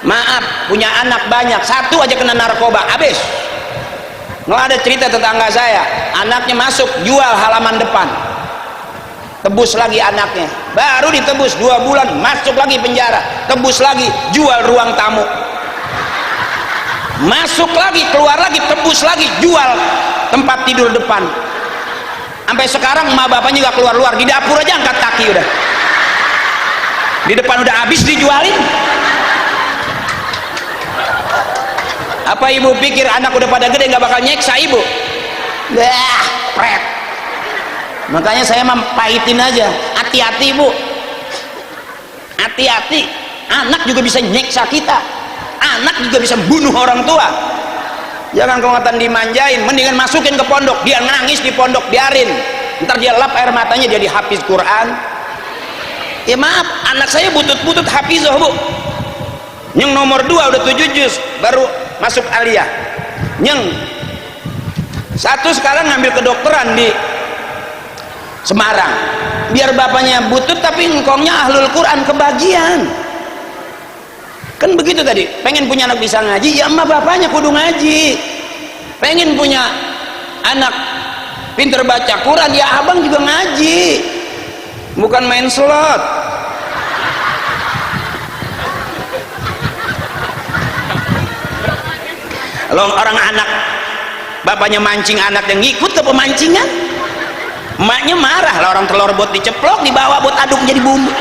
Maaf, punya anak banyak, satu aja kena narkoba habis. Nggak ada cerita tetangga saya, anaknya masuk jual halaman depan, tebus lagi anaknya, baru ditebus 2 bulan masuk lagi penjara, tebus lagi jual ruang tamu, masuk lagi keluar lagi tebus lagi jual tempat tidur depan. Sampai sekarang emak bapaknya nggak keluar di dapur aja angkat kaki, udah di depan udah habis dijualin. Apa ibu pikir anak udah pada gede nggak bakal nyeksa ibu? Pret. Makanya saya pahitin aja, hati-hati ibu, hati-hati, anak juga bisa nyeksa kita, anak juga bisa bunuh orang tua. Jangan kelihatan dimanjain, mendingan masukin ke pondok, dia nangis di pondok biarin, ntar dia lap air matanya jadi hafiz Quran. Ya maaf, anak saya butut-butut hafizah bu, yang nomor 2 udah 7 juz baru masuk aliyah, yang satu sekarang ngambil kedokteran di Semarang, biar bapaknya butut tapi engkongnya ahlul Quran kebagian. Kan begitu tadi, pengen punya anak bisa ngaji, ya emak bapaknya kudu ngaji. Pengen punya anak pinter baca Quran, ya abang juga ngaji, bukan main slot. Kalau orang anak bapaknya mancing, anak yang ngikut ke pemancingan, emaknya marah lah, orang telur buat diceplok dibawa buat aduk jadi bumbu,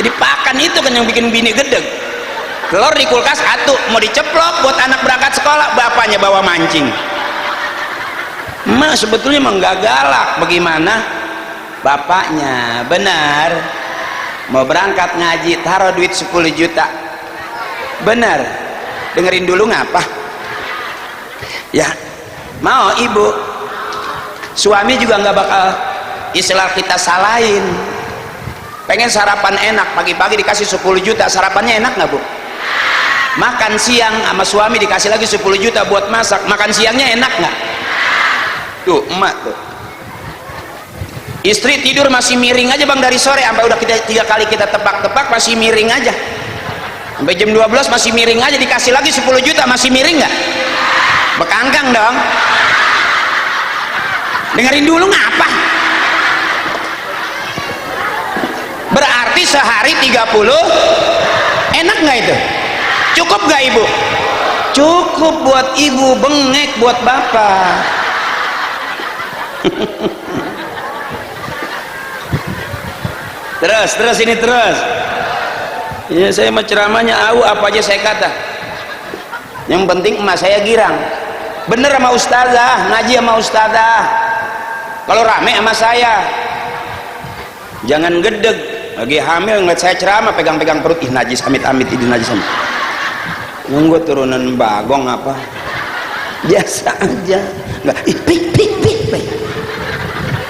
jadi pakan. Itu kan yang bikin bini gedeg. Telur di kulkas atuh mau diceplok buat anak berangkat sekolah, bapaknya bawa mancing. Emak sebetulnya emang gak galak, bagaimana bapaknya benar mau berangkat ngaji taruh duit 10 juta, benar, dengerin dulu ngapa ya. Mau ibu, suami juga nggak bakal istilah kita salahin. Pengen sarapan enak, pagi-pagi dikasih 10 juta, sarapannya enak nggak bu? Makan siang sama suami dikasih lagi 10 juta buat masak, makan siangnya enak nggak? Tuh emak tuh, istri tidur masih miring aja bang dari sore sampai udah 3 kali kita tebak-tebak masih miring aja, sampai jam 12 masih miring aja, dikasih lagi 10 juta masih miring nggak? Bekangkang dong. Dengerin dulu ngapa? Berarti sehari 30 enak nggak itu? Cukup nggak ibu? Cukup buat ibu, bengek buat bapak. terus ini terus ya, saya mah ceramahnya apa aja saya kata, yang penting emak saya girang bener sama ustazah, ngaji sama ustazah. Kalau rame sama saya jangan gedeg, lagi hamil ngeliat saya ceramah pegang-pegang perut, ih najis amit-amit, ini najis amit. Nunggu turunan bagong apa, biasa aja, nggak pik.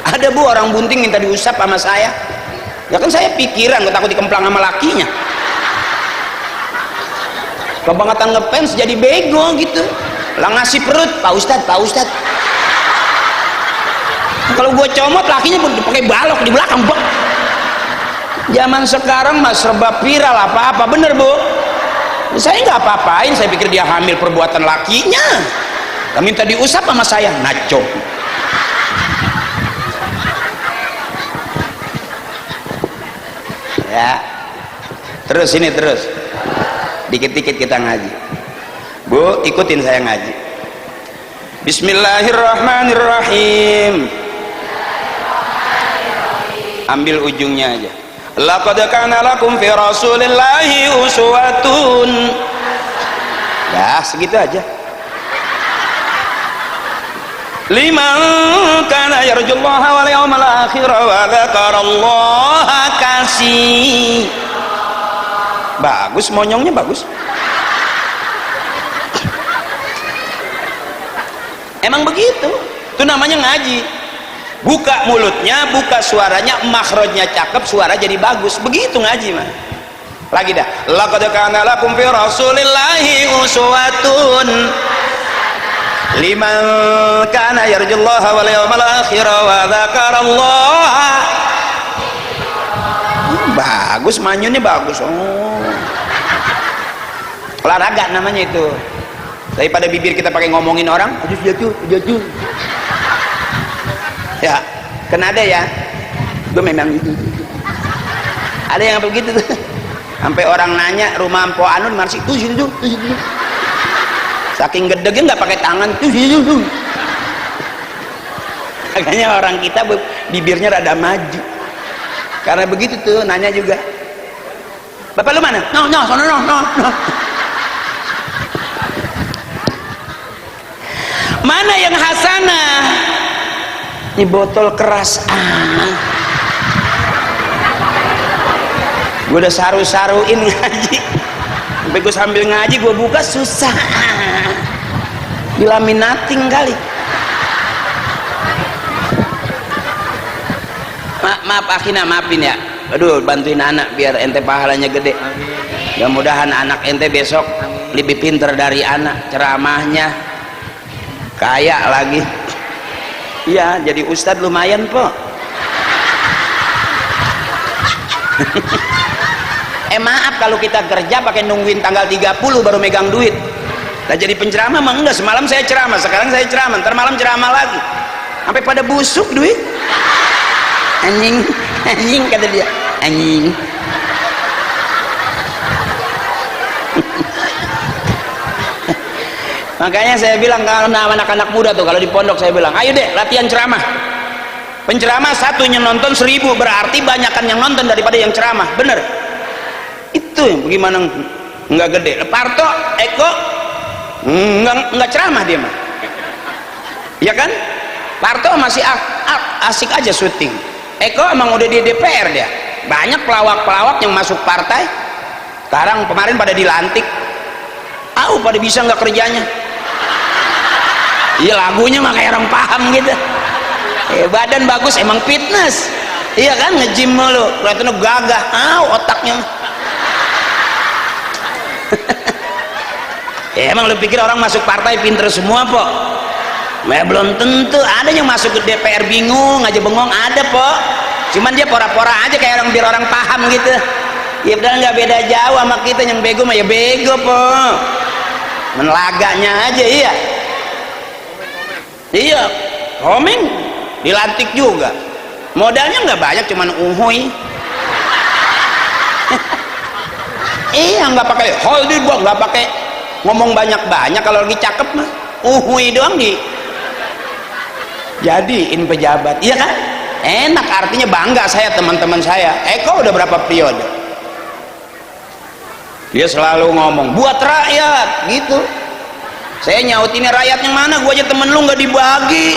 Ada bu orang bunting minta diusap sama saya, ya kan saya pikiran, gue takut dikemplang sama lakinya, kebangetan ngefans jadi bego gitu lah, ngasih perut pak ustad. Kalau gue comot lakinya pakai balok di belakang bok. Zaman sekarang mas serba viral apa-apa, bener bu. Saya nggak apa-apain, saya pikir dia hamil perbuatan lakinya, minta diusap sama saya, naco. Ya terus ini terus dikit-dikit kita ngaji bu, ikutin saya ngaji. Bismillahirrahmanirrahim, ambil ujungnya aja. laqad kana lakum fi rasulillahi uswatun. Dah segitu aja. Liman kana yarjullaha wal yawmal akhir wa dzakarallaha katsir. Bagus, monyongnya bagus. Emang begitu, itu namanya ngaji. Buka mulutnya, buka suaranya, makhrajnya cakep, suara jadi bagus. Begitu ngaji mah. Lagi dah. Laqad kana lakum fi rasulillahi uswatun liman kana yarjullaha wal yawmal akhir wa dzakarallaha. Bagus, manyunnya bagus. Oh, olahraga namanya itu. Daripada bibir kita pakai ngomongin orang, aduh jatuh. Ya, kan ada ya. Gue memang gitu. Ada yang begitu tuh. Sampai orang nanya rumah Mpo Anu di Marsi, tuh situ. Saking gedegnya nggak pakai tangan, tuh situ. Makanya orang kita bibirnya rada maju. Karena begitu tuh nanya juga. Bapak lu mana? No. Mana yang hasanah? Ini botol keras. Gue udah saru-saruin ngaji. Sampai gue sambil ngaji gue buka susah. Dilaminating kali. Maaf akhina, maafin ya. Aduh, bantuin anak biar ente pahalanya gede. Mudah-mudahan anak ente besok lebih pinter dari anak, ceramahnya kaya lagi. Iya, jadi ustadz lumayan po. Maaf kalau kita kerja pakai nungguin tanggal 30 baru megang duit. Nah jadi penceramah mah enggak, semalam saya ceramah, sekarang saya ceramah, ntar malam ceramah lagi. Sampai pada busuk duit. Anjing kata dia, anjing. Makanya saya bilang kalau anak-anak muda tuh kalau di pondok saya bilang, ayo deh latihan ceramah. Penceramah satunya nonton 1000, berarti banyakan yang nonton daripada yang ceramah, bener? Itu yang bagaimana nggak gede. Parto, Eko, nggak ceramah dia mah, ya kan? Parto masih asik aja syuting. Eko emang udah di DPR dia. Banyak pelawak-pelawak yang masuk partai. Sekarang kemarin pada dilantik. Pada bisa nggak kerjanya? Iya lagunya mah kayak orang paham gitu. Badan bagus emang fitness. Iya kan nge-gym mulu. Kelihatannya gagah. Otaknya. Emang lu pikir orang masuk partai pinter semua po? Belum tentu. Ada yang masuk ke DPR bingung aja bengong, ada po. Cuman dia pora-pora aja kayak orang biar orang paham gitu. Ya udah nggak beda jauh sama kita, yang bego mah ya bego po. Menlaganya aja. Iya komeng dilantik juga, modalnya nggak banyak, cuman uhuy. Iya nggak pakai holding, gua nggak pakai ngomong banyak-banyak, kalau lagi cakep mah uhuy doang jadiin pejabat. Iya kan enak, artinya bangga saya teman-teman saya. Eko udah berapa periode dia selalu ngomong buat rakyat gitu. Saya nyautinnya rakyat yang mana, gua aja temen lu nggak dibagi.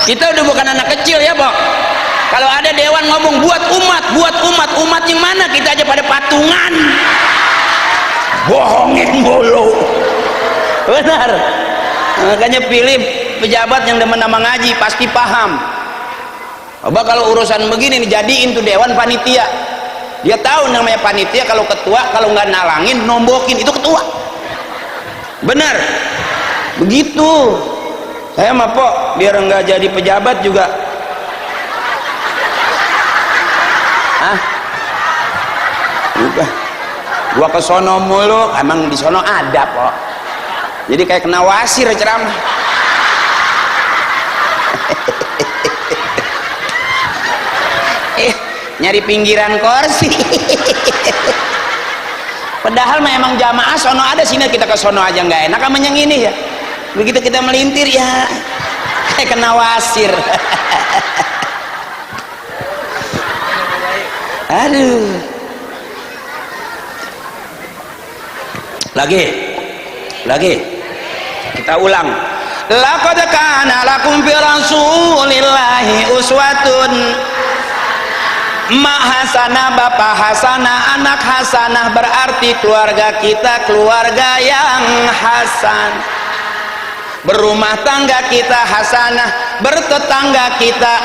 Kita udah bukan anak kecil ya Bok. Kalau ada dewan ngomong buat umat yang mana, kita aja pada patungan. Bohongin mulu. Benar. Makanya pilih pejabat yang demen nama ngaji, pasti paham. Coba kalau urusan begini nih, jadiin tuh dewan panitia. Dia tahu namanya panitia, kalau ketua kalau nggak nalangin nombokin, itu ketua. Benar begitu. Saya mah po biar nggak jadi pejabat juga gua ke sono mulu, emang di sono ada po, jadi kayak kena wasir ceramah. Nyari pinggiran kursi. Padahal memang jamaah sono ada, sini kita ke sono aja nggak enak sama yang ini ya. begitu kita melintir ya kayak kena wasir. Aduh, lagi kita ulang. Laqad kana lakum fi rasulillahi uswatun ma hasanah. Bapak hasanah, anak hasanah, berarti keluarga kita keluarga yang hasan. Berumah tangga kita hasanah, bertetangga kita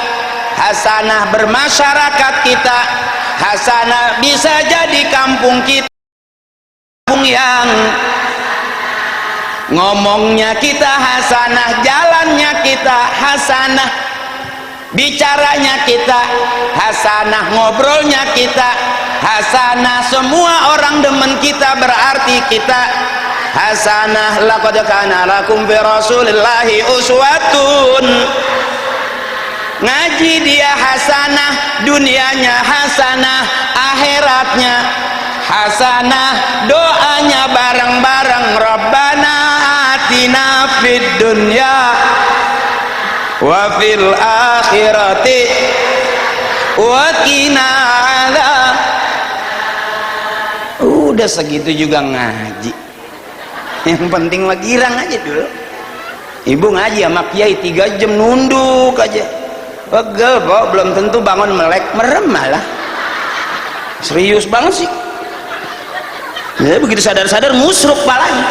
hasanah, bermasyarakat kita hasanah. Bisa jadi kampung kita kampung yang ngomongnya kita hasanah, jalannya kita hasanah, bicaranya kita hasanah, ngobrolnya kita hasanah, semua orang demen kita berarti kita hasanah. Laqad kana lakum fi rasulillahi uswatun. Ngaji dia hasanah, dunianya hasanah, akhiratnya hasanah, doanya bareng-bareng. Rabbana atina fid dunya wa fil akhirati wa qina adzab. Udah segitu juga ngaji, yang penting mah girang aja dulu. Ibu ngaji sama kiai 3 jam nunduk aja, pegel kok, belum tentu bangun melek merem malah. Serius banget sih ya, begitu sadar-sadar musruk palanya.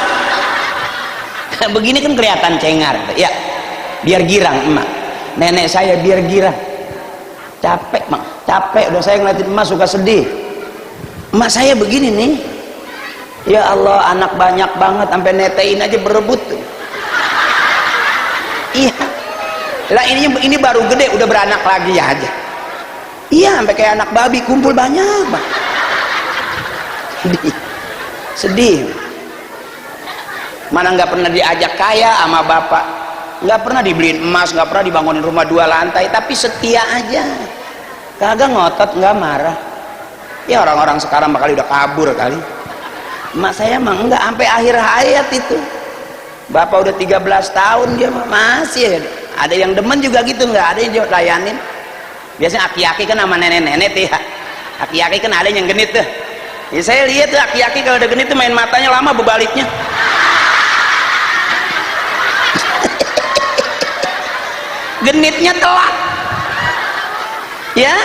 Begini kan kelihatan cengar ya, biar girang emak. Nenek saya biar girang, capek mak, capek udah saya ngeliatin emak suka sedih. Emak saya begini nih, ya Allah, anak banyak banget sampai netein aja berebut tuh. Iya lah, ini baru gede udah beranak lagi ya aja. Iya, sampai kayak anak babi kumpul banyak bang. Sedih. Mana nggak pernah diajak kaya sama bapak, nggak pernah dibeliin emas, nggak pernah dibangunin rumah 2 lantai, tapi setia aja, kagak ngotot, nggak marah. Ya orang-orang sekarang bakal udah kabur kali. Emak saya mah enggak, sampai akhir hayat itu. Bapak udah 13 tahun dia masih ada yang demen juga gitu, nggak ada yang dia layanin. Biasanya aki-aki kan sama nenek-nenek tuh ya, aki-aki kan ada yang genit tuh ya. Saya lihat tuh aki-aki kalau udah genit tuh main matanya lama berbaliknya. Genitnya telat ya.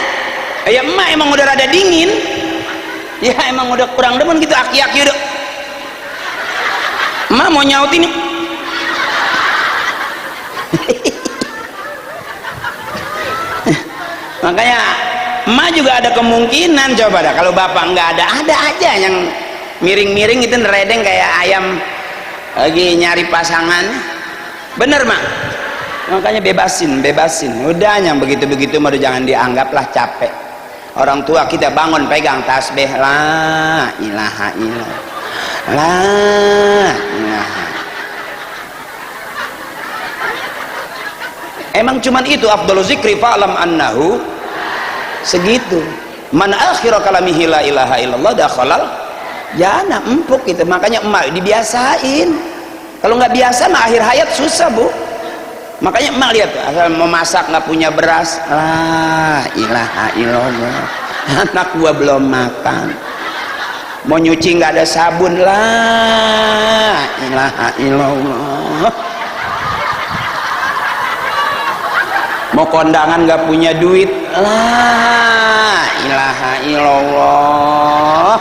Ya emak emang udah rada dingin ya, emang udah kurang demen gitu aki-aki udah. Emak mau nyautin nih. Makanya emak juga ada kemungkinan, coba dah kalau bapak nggak ada aja yang miring-miring itu neredeng kayak ayam lagi nyari pasangan. Bener mak? Makanya bebasin udah, yang begitu-begitu mah jangan dianggaplah capek. Orang tua kita bangun pegang tasbih, la ilaha illallah, la ilaha. Emang cuman itu afdhalu zikri fa'lam annahu, segitu. Man akhira kalamihi la ilaha illallah dakhalal jannah, empuk gitu. Makanya emak dibiasain, kalau nggak biasa mah akhir hayat susah bu. Makanya emak lihat asal mau masak nggak punya beras, la ilaha illallah, anak gua belum makan. Mau nyuci nggak ada sabun, la ilaha illallah. Mau kondangan nggak punya duit, la ilaha illallah.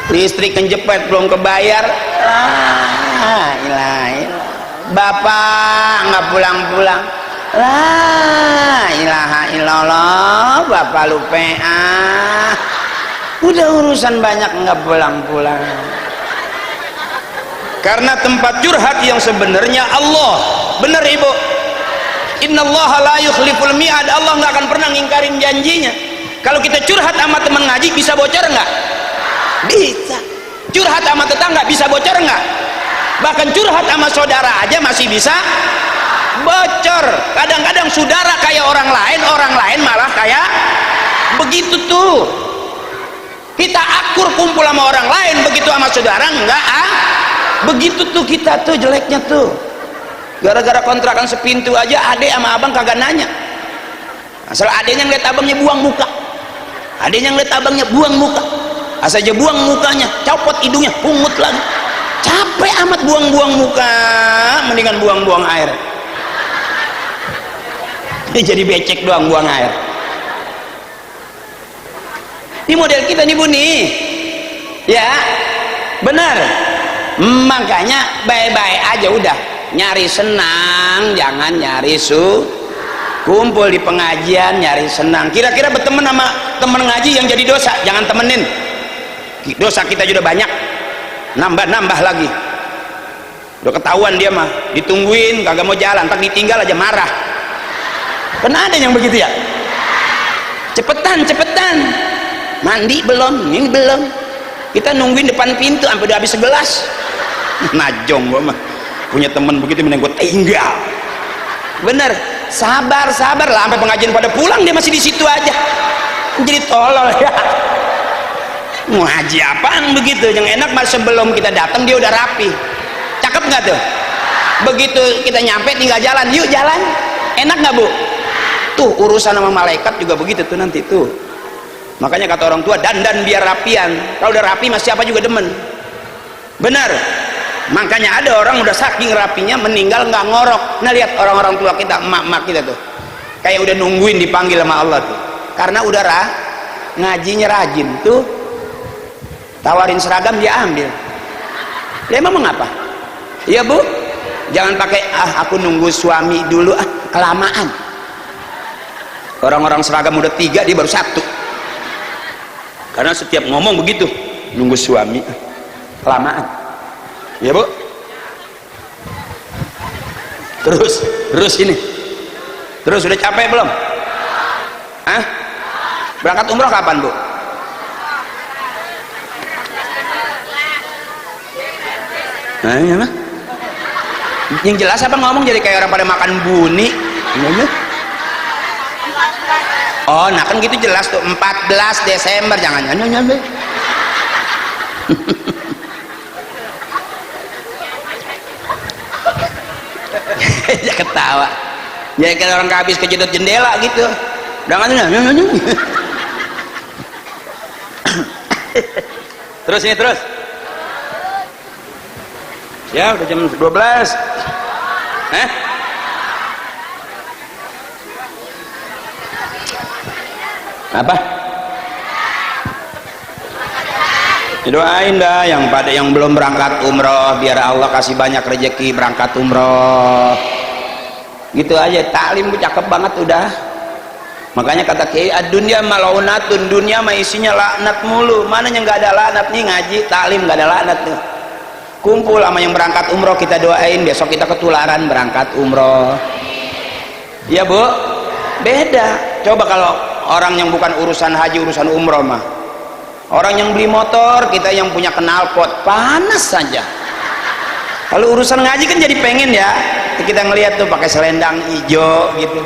Listrik kenjepet belum kebayar, la ilaha illallah. Bapak nggak pulang-pulang, la ilaha illallah. Bapak lupa, udah urusan banyak nggak pulang-pulang. Karena tempat curhat yang sebenarnya Allah. Bener ibu, innallaha la yukhliful mi'ad. Allah nggak akan pernah ngingkarin janjinya. Kalau kita curhat sama teman ngaji bisa bocor nggak? Bisa. Curhat sama tetangga bisa bocor nggak? Bahkan curhat sama saudara aja masih bisa bocor. Kadang-kadang saudara kayak orang lain malah kayak begitu tuh. Kita akur kumpul sama orang lain, begitu sama saudara enggak begitu tuh kita tuh jeleknya tuh, gara-gara kontrakan sepintu aja adek sama abang kagak nanya, asal adeknya ngeliat abangnya buang muka, adeknya ngeliat abangnya buang muka, asal aja buang mukanya copot hidungnya pungut lagi, capek amat buang-buang muka, mendingan buang-buang air. Jadi becek doang buang air. Ini model kita nih Bu nih, ya benar. Makanya baik-baik aja udah, nyari senang, jangan nyari kumpul di pengajian nyari senang. Kira-kira berteman sama temen ngaji yang jadi dosa, jangan temenin. Dosa kita juga banyak, nambah lagi. Udah ketahuan dia mah, ditungguin kagak mau jalan, tak ditinggal aja marah. Kan ada yang begitu ya, cepetan mandi belum, ini belum, kita nungguin depan pintu sampai udah habis segelas. Najong gua mah punya temen begitu, mending gua tinggal. Bener, sabar lah sampai pengajian pada pulang dia masih di situ aja, jadi tolol ya. Mau haji apaan begitu? Yang enak mas sebelum kita datang dia udah rapi, cakep nggak tuh? Begitu kita nyampe tinggal jalan, yuk jalan, enak nggak Bu? Tuh urusan sama malaikat juga begitu tuh nanti tuh. Makanya kata orang tua, dandan biar rapian. Kalau udah rapi mas siapa juga demen. Benar. Makanya ada orang udah saking rapinya meninggal nggak ngorok. Nah lihat orang-orang tua kita, emak-emak kita tuh, kayak udah nungguin dipanggil sama Allah tuh, karena udah ngajinya rajin tuh. Tawarin seragam dia ambil. Ya emang mengapa? Iya Bu, jangan pakai aku nunggu suami dulu kelamaan. Orang-orang seragam udah 3 dia baru 1, karena setiap ngomong begitu, nunggu suami kelamaan. Ya Bu, terus ini terus udah capek belum? Berangkat umroh kapan Bu? Ya, yang jelas apa ngomong jadi kayak orang pada makan buni. Oh, nah kan gitu jelas tuh, 14 Desember jangan nyanyi. Ya ketawa. Jadi kayak orang habis kejedot jendela gitu. Jangan nyanyi. Terus ini terus. Ya udah jam 12. Apa? Doain dah yang belum berangkat umroh, biar Allah kasih banyak rezeki berangkat umroh. Gitu aja, taklim cakep banget udah. Makanya kata Kiai, dunia malaunatun, dunia mah isinya laknat mulu. Mana yang nggak ada laknat nih, ngaji taklim nggak ada laknat tuh. Kumpul sama yang berangkat umroh, kita doain besok kita ketularan berangkat umroh. Ya Bu, beda. Coba kalau orang yang bukan urusan haji, urusan umroh mah, orang yang beli motor, kita yang punya knalpot panas saja. Kalau urusan ngaji kan jadi pengen ya, kita ngelihat tuh pakai selendang hijau gitu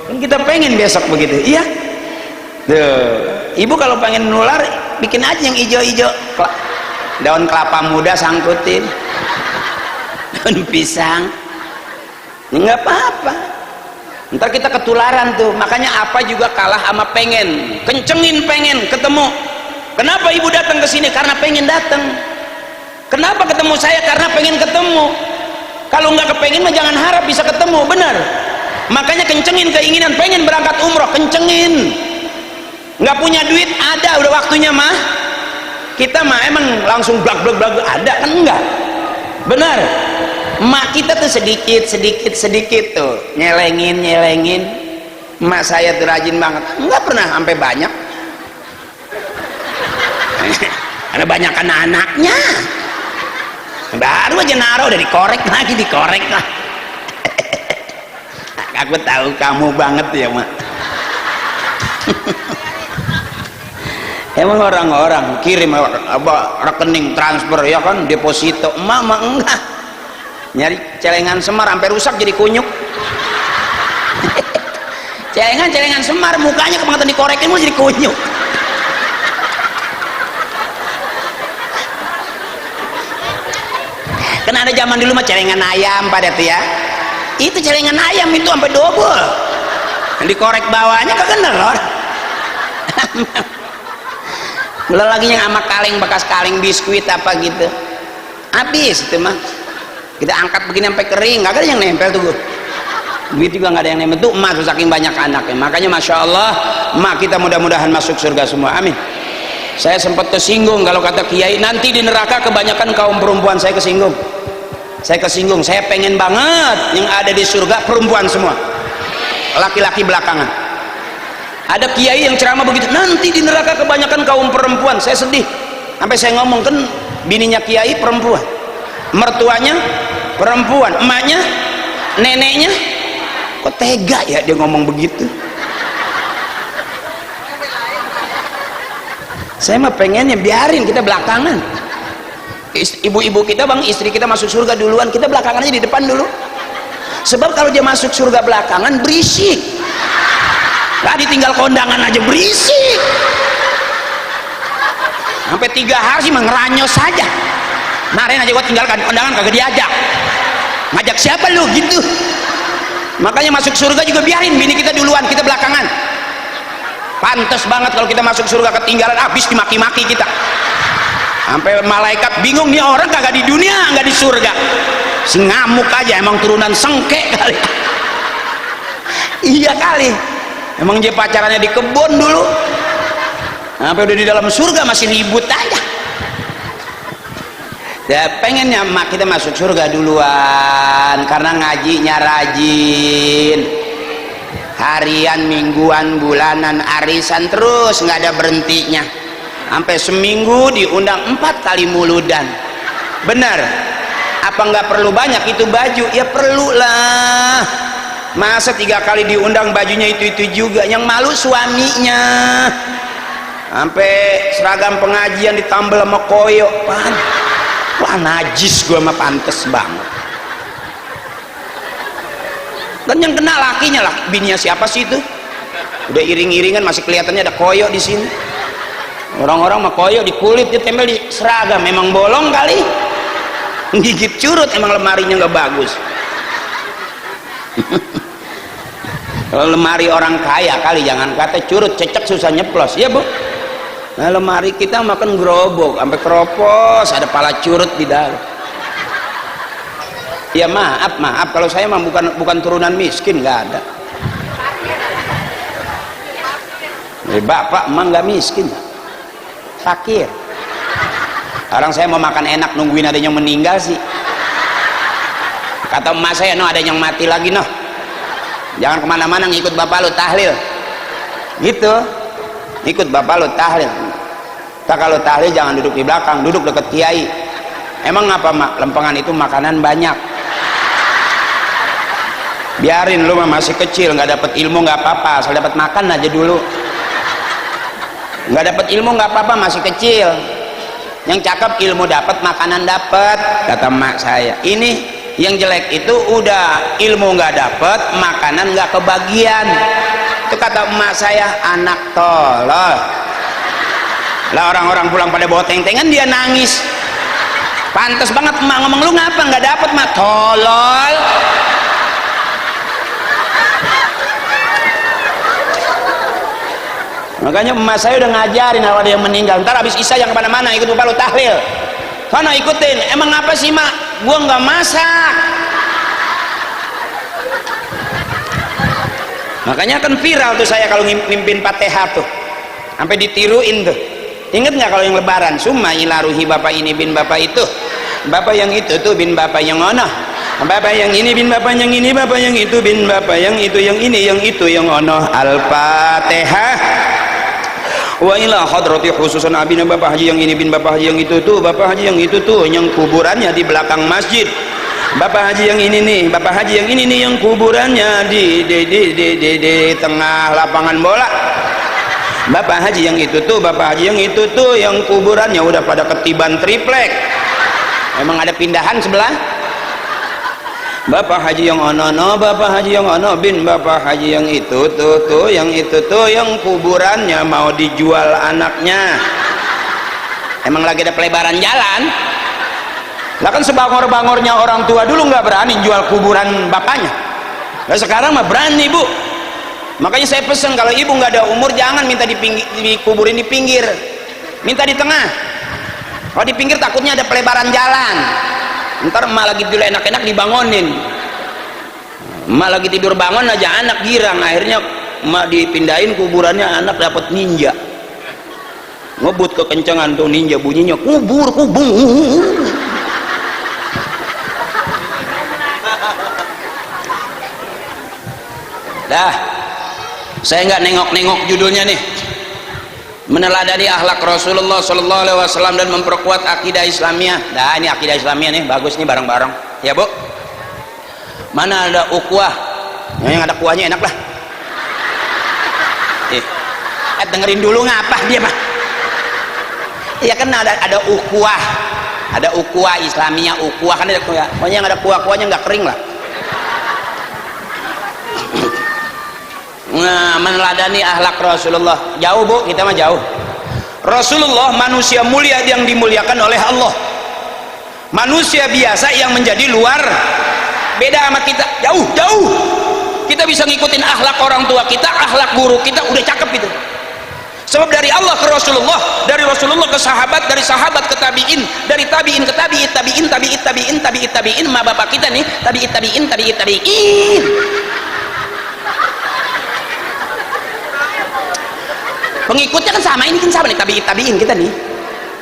kan, kita pengen besok begitu. Iya tuh, ibu kalau pengen nular bikin aja yang hijau-hijau, daun kelapa muda sangkutin, daun pisang, nggak apa-apa, ntar kita ketularan tuh. Makanya apa juga kalah sama pengen, kencengin pengen ketemu. Kenapa ibu datang ke sini? Karena pengen datang. Kenapa ketemu saya? Karena pengen ketemu. Kalau nggak kepengen mah jangan harap bisa ketemu, benar. Makanya kencengin keinginan pengen berangkat umroh, kencengin. Nggak punya duit ada, udah waktunya mah. Kita mah emang langsung blag ada kan enggak? Benar. Mak kita tuh sedikit tuh nyelengin. Mak saya tuh rajin banget, nggak pernah sampai banyak. Ada banyak anak-anaknya, baru aja naruh udah dikorek lah. Aku tahu kamu banget ya Mak. Emang orang-orang kirim rekening transfer ya kan, deposito. Emak mah enggak, nyari celengan semar sampai rusak jadi kunyuk. celengan semar mukanya kemarin dikorekin mau jadi kunyuk. Kan ada zaman dulu mah celengan ayam pada tuh ya, itu celengan ayam itu sampai double, yang dikorek bawahnya kagak nelor. Belum lagi yang sama kaleng bekas kaleng biskuit apa gitu, habis itu mah kita angkat begini sampai kering, nggak ada yang nempel tuh. Begitu juga nggak ada yang nempel tuh emak tuh saking banyak anaknya. Makanya masya Allah emak kita mudah-mudahan masuk surga semua, amin. Saya sempat kesinggung kalau kata kiai nanti di neraka kebanyakan kaum perempuan. Saya kesinggung, saya pengen banget yang ada di surga perempuan semua, laki-laki belakangan. Ada kiai yang ceramah begitu, nanti di neraka kebanyakan kaum perempuan. Saya sedih, sampai saya ngomong, kan bininya kiai perempuan, mertuanya perempuan, emaknya, neneknya, kok tega ya dia ngomong begitu. Saya mah pengennya biarin kita belakangan. Ibu-ibu kita bang, istri kita masuk surga duluan, kita belakangan aja di depan dulu. Sebab kalau dia masuk surga belakangan berisik, lah ditinggal kondangan aja berisik, sampai 3 hari mengeranyos saja. Kemarin aja gua tinggalkan kondangan kagak diajak, ngajak siapa lu gitu. Makanya masuk surga juga biarin bini kita duluan, kita belakangan. Pantes banget kalau kita masuk surga ketinggalan, habis dimaki-maki kita, sampai malaikat bingung nih orang kagak di dunia nggak di surga, si ngamuk aja, emang turunan sengke kali. Iya kali, emang dia pacarannya di kebun dulu, sampai udah di dalam surga masih ribut aja. Ya pengennya emak kita masuk surga duluan karena ngajinya rajin, harian, mingguan, bulanan, arisan, terus nggak ada berhentinya, sampai seminggu diundang 4 kali muludan. Benar apa nggak perlu banyak itu baju? Ya perlu lah, masa 3 kali diundang bajunya itu juga, yang malu suaminya. Sampai seragam pengajian ditambal sama koyo, wah najis gua mah, pantes banget. Dan yang kena lakinya lah, bininya siapa sih itu? Udah iring-iringan masih kelihatannya ada koyo di sini. Orang-orang mah koyo di kulit, dia tempel di seragam, memang bolong kali. Gigit curut, emang lemarinya nggak bagus. Kalau lemari orang kaya kali, jangan kata curut, cecek susah nyeplos, ya bu. Nah lemari kita makan gerobok sampai keropos, ada pala curut di dalam. Ya maaf kalau saya mah bukan turunan miskin, nggak ada. Bapak emang nggak miskin, fakir. Orang saya mau makan enak nungguin ada yang meninggal sih. Kata emak saya, no ada yang mati lagi, no jangan kemana-mana, ngikut bapak lu tahlil gitu, ikut bapak lu tahlil. Tak kalau tahlil jangan duduk di belakang, duduk deket kiai. Emang apa mak? Lempengan itu makanan banyak. Biarin, lu mah masih kecil, nggak dapat ilmu nggak apa-apa, asal dapat makan aja dulu. Nggak dapat ilmu nggak apa-apa, masih kecil. Yang cakep ilmu dapat, makanan dapat, kata mak saya. Ini yang jelek itu udah ilmu nggak dapat, makanan nggak kebagian. Itu kata emak saya, anak tolol. Lah orang-orang pulang pada bawa teng-tengan, dia nangis. Pantes banget emak ngomong, lu ngapa nggak dapet mak? Tolol. Makanya emak saya udah ngajarin kalau ada yang meninggal, ntar habis isya yang kemana-mana ikut bapak lu tahlil, sana ikutin. Emang apa sih mak? Gua nggak masak. Makanya kan viral tuh saya kalau mimpin Fatihah tuh, sampai ditiruin tuh. Ingat nggak kalau yang lebaran, summa ila ruhi bapak ini bin bapak itu, bapak yang itu tuh bin bapak yang ono, bapak yang ini bin bapak yang ini, bapak yang itu bin bapak yang itu, yang ini yang itu yang ono. Al-Fatihah. Wa ila hadrati khususan abina bapak haji yang ini bin bapak haji yang itu tuh, bapak haji yang itu tuh yang kuburannya di belakang masjid. Bapak haji yang ini nih, bapak haji yang ini nih yang kuburannya di tengah lapangan bola. Bapak haji yang itu tuh, bapak haji yang itu tuh yang kuburannya udah pada ketiban triplek. Emang ada pindahan sebelah. Bapak haji yang ono, bapak haji yang ono bin bapak haji yang itu tuh yang itu tuh yang kuburannya mau dijual anaknya. Emang lagi ada pelebaran jalan. Lah kan sebangor-bangornya orang tua dulu nggak berani jual kuburan bapaknya. Nah sekarang mah berani bu. Makanya saya pesan kalau ibu nggak ada umur jangan minta dikuburin di pinggir, minta di tengah. Kalau di pinggir takutnya ada pelebaran jalan. Ntar emak lagi tidur enak-enak dibangunin. Emak lagi tidur bangun aja anak girang, akhirnya emak dipindahin kuburannya, anak dapat ninja. Ngebut kekencangan tuh ninja, bunyinya kubur. Dah, saya nggak nengok-nengok judulnya nih. Meneladani akhlak Rasulullah Sallallahu Alaihi Wasallam dan memperkuat akidah Islamiyah. Dah, ini akidah Islamiyah nih, bagus nih bareng-bareng. Ya bu. Mana ada ukhuwah? Yang ada kuahnya enak lah. Dengerin dulu ngapa dia mah? Iya kan ada ukhuwah, ada ukhuwah Islamiyah, ukhuwah kan ada kuah. Pokoknya yang ada kuah-kuahnya nggak kering lah. Nah, meneladani akhlak Rasulullah. Jauh bu, kita mah jauh. Rasulullah manusia mulia yang dimuliakan oleh Allah. Manusia biasa yang menjadi luar. Beda sama kita, jauh. Kita bisa ngikutin akhlak orang tua kita, akhlak guru kita, udah cakep itu. Sebab dari Allah ke Rasulullah, dari Rasulullah ke sahabat, dari sahabat ke tabiin, dari tabiin ke tabiin, ma bapak kita nih, tabiin. Pengikutnya kan sama, ini kan sama nih, tabiin kita nih.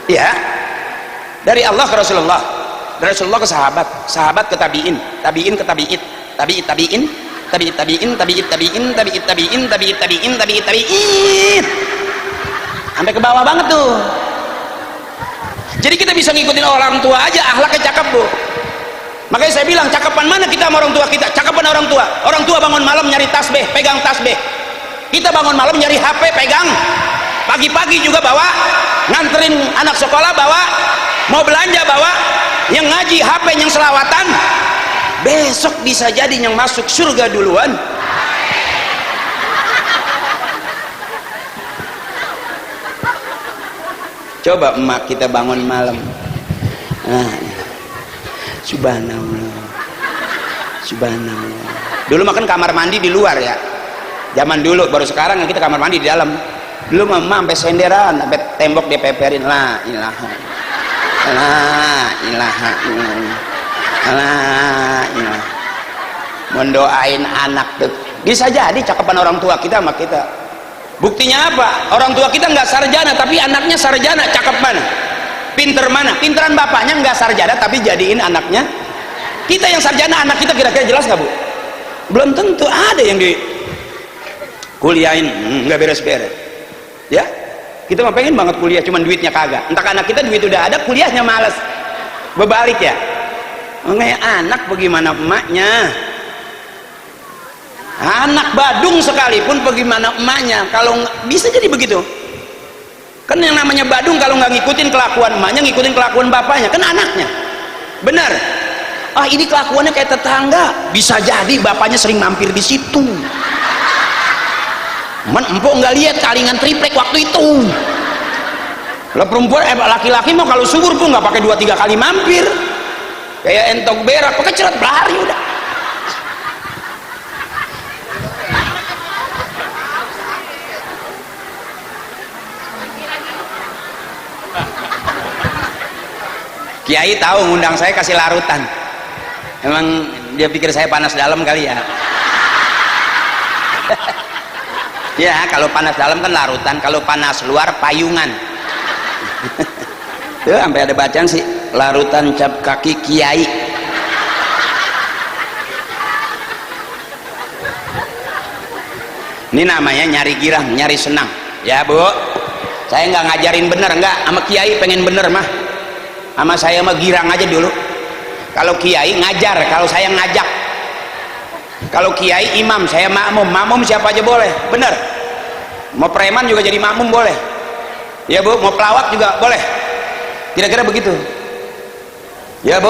Ya. Dari Allah ke Rasulullah, dari Rasulullah ke sahabat, sahabat ke tabiin ke tabiin, sampai ke bawah banget tuh. Jadi kita bisa ngikutin orang tua aja, akhlaknya cakep bu. Makanya saya bilang, cakapan mana kita sama orang tua kita? Cakapan orang tua. Orang tua bangun malam nyari tasbih, pegang tasbih. Kita bangun malam nyari HP, pegang. Pagi-pagi juga bawa, nganterin anak sekolah bawa, mau belanja bawa, yang ngaji HP, yang selawatan. Besok bisa jadi yang masuk surga duluan. Coba emak kita bangun malam, subhanallah. Dulu makan kamar mandi di luar ya, zaman dulu, baru sekarang kita kamar mandi di dalam. Dulu mama sampai senderan, sampai tembok dipeperin, la ilaha mendoain anak tuh. Bisa jadi cakapan orang tua kita sama kita. Buktinya apa? Orang tua kita nggak sarjana tapi anaknya sarjana. Cakep mana? Pinter mana? Pinteran bapaknya nggak sarjana tapi jadiin anaknya. Kita yang sarjana, anak kita kira-kira jelas nggak bu? Belum tentu. Ada yang di kuliahin nggak beres-beres ya. Kita mah pengen banget kuliah, cuman duitnya kagak. Entah anak kita duit udah ada, kuliahnya males. Berbalik ya. Mengenai anak bagaimana emaknya? Anak badung sekalipun bagaimana emaknya? Kalau bisa jadi begitu. Kan yang namanya badung kalau nggak ngikutin kelakuan emaknya, ngikutin kelakuan bapaknya, kan anaknya. Benar. Ah ini kelakuannya kayak tetangga. Bisa jadi bapaknya sering mampir di situ. Empok nggak lihat kalingan triplek waktu itu. Kalau perempuan laki-laki mah kalau subur pun nggak pakai 2-3 kali mampir. Kayak entok berak, pakai cerat berlari udah. Kiai tahu ngundang saya kasih larutan. Emang dia pikir saya panas dalam kali ya. Ya kalau panas dalam kan larutan, kalau panas luar payungan. Tuh sampai ada bacaan sih, larutan cap kaki kiai. Ini namanya nyari girang, nyari senang ya bu. Saya nggak ngajarin bener, nggak. Sama kiai pengen bener mah, sama saya mah girang aja dulu. Kalau kiai ngajar, kalau saya ngajak. Kalau kiai imam, saya makmum. Makmum siapa aja boleh, bener. Mau preman juga jadi makmum boleh ya bu, mau pelawak juga boleh, kira-kira begitu ya bu.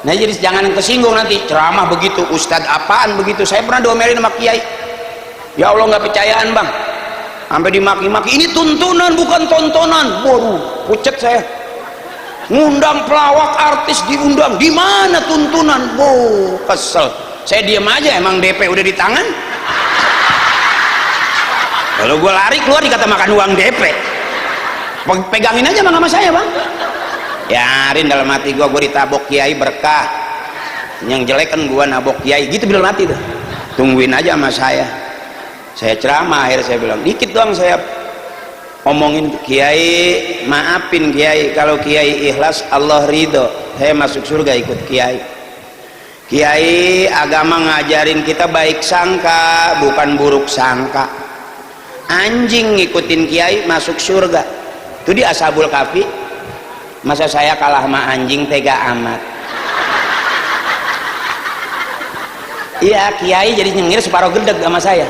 Nah jadi jangan kesinggung nanti ceramah begitu, ustadz apaan begitu. Saya pernah diomelin sama kiai, ya Allah nggak percayaan bang, sampai dimaki-maki. Ini tuntunan bukan tontonan. Waduh pucet saya. ngundang pelawak artis, diundang, di mana tuntunan? Kesel. Saya diam aja, emang DP udah di tangan. Kalau gue lari keluar dikata makan uang DP. Pegangin aja bang sama saya bang. Yarin dalam hati gue ditabok kiai berkah. Yang jelek kan gue nabok kiai, gitu dalam hati tuh. Tungguin aja sama saya. Saya ceramah, akhirnya saya bilang dikit doang saya omongin, kiai maafin kiai, kalau kiai ikhlas Allah ridho, saya masuk surga ikut kiai. Kiai agama ngajarin kita baik sangka bukan buruk sangka. Anjing ngikutin kiai masuk surga. Itu di Ashabul Kahfi. Masa saya kalah sama anjing, tega amat. Iya, kiai jadi nyengir separuh gedeg sama saya.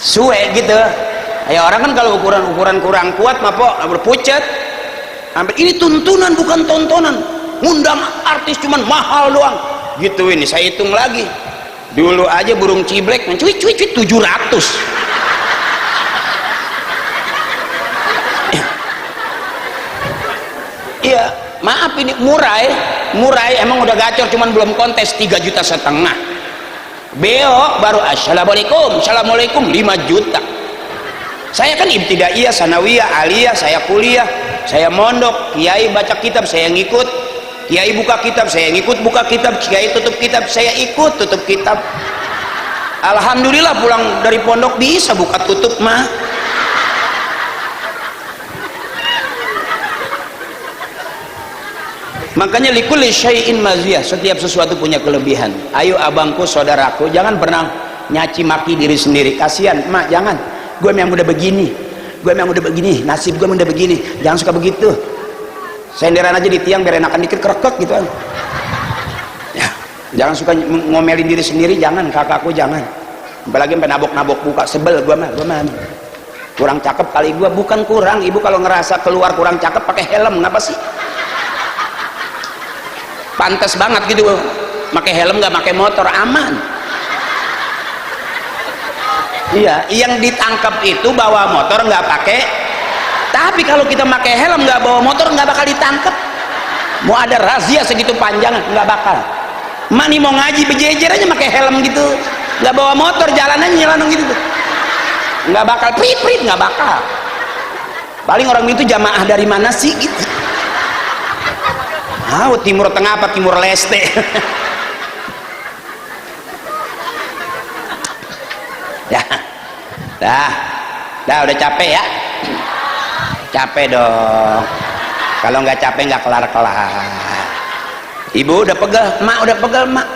Suwe gitu. Ya orang kan kalau ukuran kurang kuat mah po berpucet. Hampir ini tuntunan bukan tontonan. Ngundang artis cuman mahal doang. Gitu ini saya hitung lagi. Dulu aja burung ciblek mencuit 700. Iya, maaf ini murai emang udah gacor, cuman belum kontes 3,5 juta. Beo baru assalamualaikum 5 juta. Saya kan ibtidaiyah, sanawiyah, aliyah, saya kuliah, saya mondok, kiai baca kitab saya ngikut, kiai buka kitab saya ngikut buka kitab, kiai tutup kitab saya ikut tutup kitab. Alhamdulillah pulang dari pondok bisa buka tutup mah. Makanya likulli syai'in maziyah, setiap sesuatu punya kelebihan. Ayo abangku, saudaraku, jangan pernah nyaci maki diri sendiri. Kasihan, mak, jangan. Gue memang udah begini, nasib gue udah begini. Jangan suka begitu. Senderan aja di tiang biar enakan dikit, kerekek gitu kan. Ya, jangan suka ngomelin diri sendiri, jangan. Kakakku jangan. Apalagi sampai nabok-nabok buka, sebel gue mah. Kurang cakep kali gue, bukan kurang. Ibu kalau ngerasa keluar kurang cakep pakai helm, kenapa sih? Pantas banget gitu, pakai helm nggak pakai motor, aman. Iya, yang ditangkap itu bawa motor nggak pakai, tapi kalau kita pakai helm nggak bawa motor nggak bakal ditangkap. Mau ada razia segitu panjang nggak bakal. Mani mau ngaji bejejer aja pakai helm gitu, nggak bawa motor jalanannya jalan gitu tuh, nggak bakal prit nggak bakal. Paling orang itu jamaah dari mana sih gitu. Timur Tengah apa Timur Leste? Ya, dah udah capek ya, capek dong. Kalau nggak capek nggak kelar. Ibu udah pegel, mak udah pegel, mak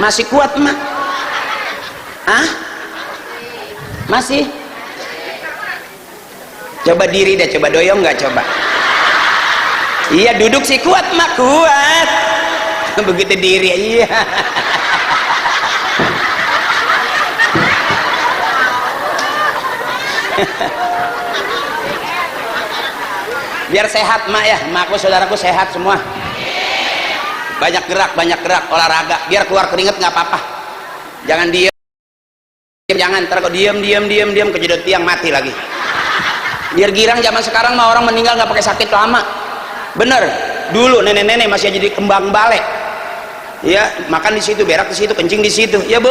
masih kuat, mak? Masih? Coba diri deh, coba doyong nggak coba? Iya, duduk sih kuat, mak kuat. Begitu diri, iya. Biar sehat, mak ya. Makku, saudaraku sehat semua. Banyak gerak, olahraga. Biar keluar keringet nggak apa-apa. Jangan diem, jangan. Ntar kok diem kejedot tiang mati lagi. Biar girang. Zaman sekarang mah orang meninggal nggak pakai sakit lama. Bener, dulu nenek-nenek masih jadi kembang balek, ya makan di situ, berak di situ, kencing di situ, ya bu.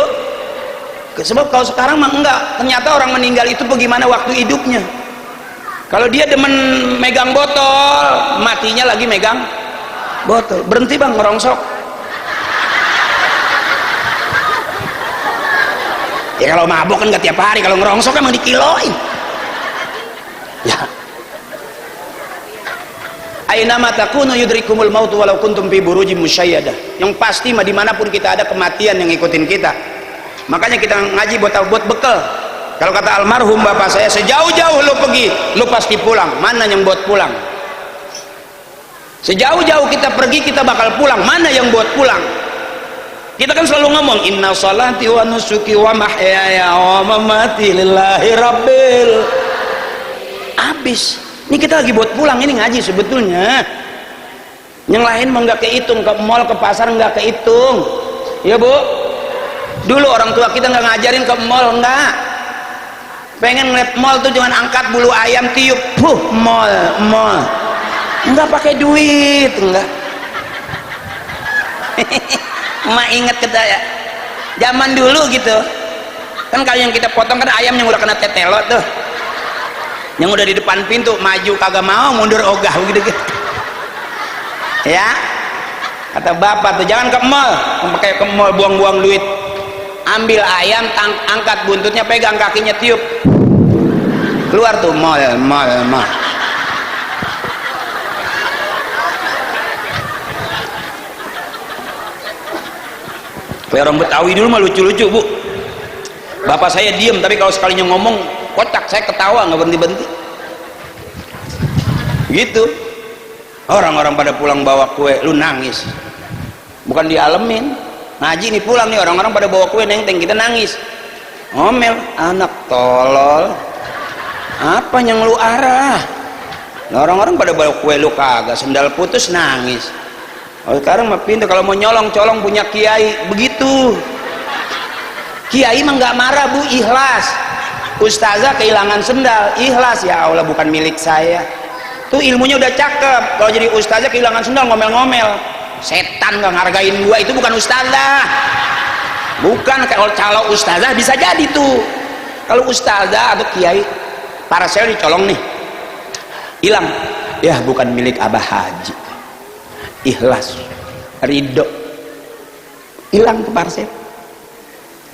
Sebab kalau sekarang mah enggak, ternyata orang meninggal itu bagaimana waktu hidupnya. Kalau dia demen megang botol, matinya lagi megang botol. Berhenti bang ngerongsok. Ya kalau mabuk kan nggak tiap hari, kalau ngerongsok emang dikiloin. Ya. Aina takunu yudrikumul mautu walau kuntum fi burujim musyayyadah. Yang pasti mah dimanapun kita ada, kematian yang ngikutin kita. Makanya kita ngaji buat bekal. Kalau kata almarhum bapak saya, sejauh-jauh lu pergi, lu pasti pulang. Mana yang buat pulang? Sejauh-jauh kita pergi, kita bakal pulang. Mana yang buat pulang? Kita kan selalu ngomong inna sholati wa nusuki wa mahyaya wa mamati lillahi rabbil. Habis. Ini kita lagi buat pulang, ini ngaji sebetulnya. Yang lain mah nggak kehitung, ke mall, ke pasar nggak kehitung. Ya bu, dulu orang tua kita nggak ngajarin ke mall, nggak. Pengen ngeliat mall tuh jangan angkat bulu ayam tiup, mall. enggak pakai duit, enggak. Emak inget kita ya, zaman dulu gitu kan, kalau yang kita potong kan ayam yang udah kena tetelo tuh, yang udah di depan pintu, maju kagak mau, mundur ogah gitu, gitu. Ya kata bapak tuh, jangan ke mall, pakai ke mall buang-buang duit, ambil ayam, angkat buntutnya, pegang kakinya, tiup, keluar tuh mall. Kayak orang Betawi dulu mah lucu-lucu, Bu. Bapak saya diem, tapi kalau sekalinya ngomong kocak, saya ketawa nggak berhenti-berhenti gitu. Orang-orang pada pulang bawa kue, lu nangis, bukan dialemin. Ngaji nih pulang nih, orang-orang pada bawa kue nenteng, kita nangis, ngomel, anak tolol, apa yang lu arah? Orang-orang pada bawa kue, lu kagak, sendal putus nangis. Oh, sekarang mah pintu, kalau mau nyolong colong punya kiai begitu. Kiai mah nggak marah, Bu, ikhlas. Ustazah kehilangan sendal, ikhlas, ya Allah bukan milik saya. Tuh ilmunya udah cakep. Kalau jadi ustazah kehilangan sendal ngomel-ngomel, setan nggak ngargain gua, itu bukan ustazah. Bukan, kalau ustazah bisa jadi tuh. Kalau ustazah atau kiai, parcel dicolong nih, hilang, ya bukan milik Abah Haji. Ikhlas, ridho, hilang ke parcel.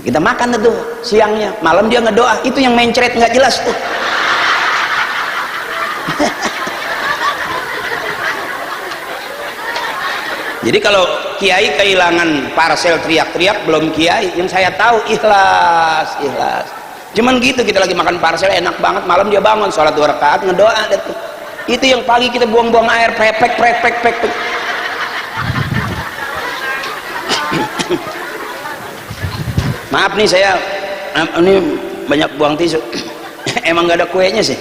Kita makan tuh siangnya, malam dia ngedoa, itu yang mencret nggak jelas tuh. Jadi kalau kiai kehilangan parcel teriak-teriak, belum kiai. Yang saya tahu ikhlas. Cuman gitu, kita lagi makan parcel enak banget, malam dia bangun sholat 2 rakaat ngedoa tuh. Itu yang pagi kita buang-buang air, prepek. Maaf nih, saya ini banyak buang tisu. Emang gak ada kuenya sih.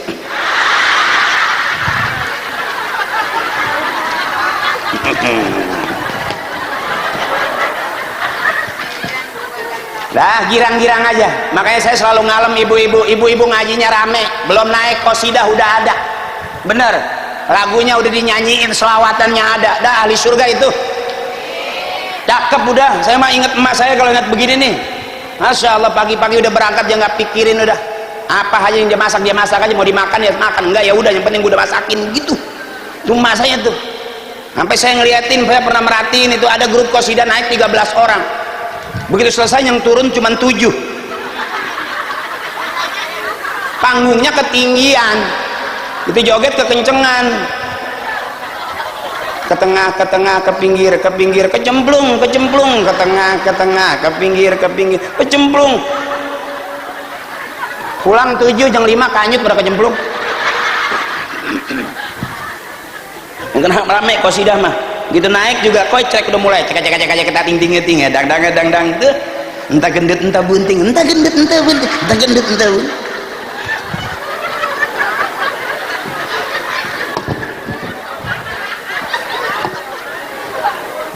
Dah girang-girang aja. Makanya saya selalu ngalem ibu-ibu ngajinya rame, belum naik qosidah udah ada. Bener, lagunya udah dinyanyiin, selawatannya ada. Dah ahli surga itu. Cakep udah. Saya mah inget emak saya kalau inget begini nih. Masya Allah, pagi-pagi udah berangkat, dia nggak pikirin udah apa aja yang dia masak aja, mau dimakan ya makan, enggak ya udah, yang penting gue udah masakin gitu. Cuma saya tuh sampai saya ngeliatin, saya pernah merhatiin itu ada grup qosidah naik 13 orang, begitu selesai yang turun cuma 7. Panggungnya ketinggian, itu joget kekencengan, ke tengah, ke pinggir, kecemplung, ke tengah, ke pinggir, kecemplung. Pulang 7, jam 5 kanyut pada kecemplung. Yang kena rame qosidah mah. Gitu naik juga kocek udah mulai cek kita ting ya, dang tuh. Entah gendut entah bunting, entah gendut entah bunting.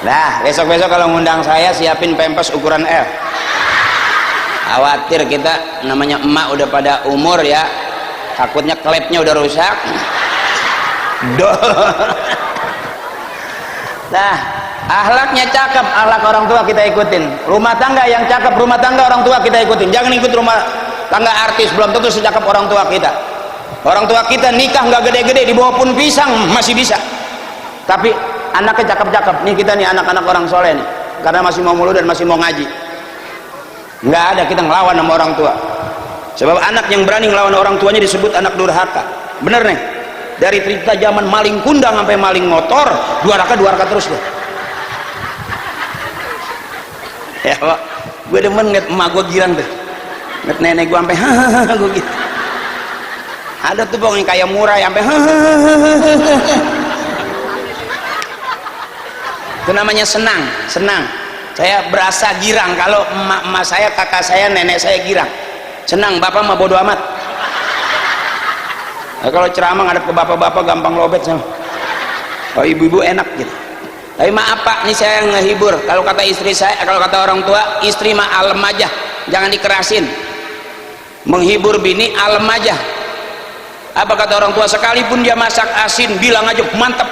Nah, besok-besok kalau ngundang saya siapin pempes ukuran L. Khawatir kita, namanya emak udah pada umur ya, takutnya klepnya udah rusak. Nah, akhlaknya cakep, akhlak orang tua kita ikutin. Rumah tangga yang cakep, rumah tangga orang tua kita ikutin. Jangan ikut rumah tangga artis, belum tentu secakep orang tua kita. Orang tua kita nikah nggak gede-gede, di bawah pun pisang masih bisa. Tapi anaknya cakep-cakep nih, kita nih anak-anak orang soleh nih, karena masih mau mulu dan masih mau ngaji. Nggak ada kita ngelawan sama orang tua, sebab anak yang berani ngelawan orang tuanya disebut anak durhaka. Bener nih, dari cerita zaman maling kundang sampai maling motor, 2 rakaat terus deh. Ya Pak, gue demen ngeliat emak gue girang tuh, ngeliat nenek gue sampai hahaha gue gitu. Ada tuh bang yang kayak murah sampai hahaha. Itu namanya senang. Saya berasa girang kalau emak saya, kakak saya, nenek saya girang. Senang, bapak mah bodo amat. Nah, kalau ceramah ngadep ke bapak-bapak gampang lobet sama. Kalau ibu-ibu enak gitu. Tapi maaf Pak, ini saya ngehibur. Kalau kata istri saya, kalau kata orang tua, istri mah alem aja, jangan dikerasin. Menghibur bini alem aja. Apa kata orang tua, sekalipun dia masak asin, bilang aja mantep.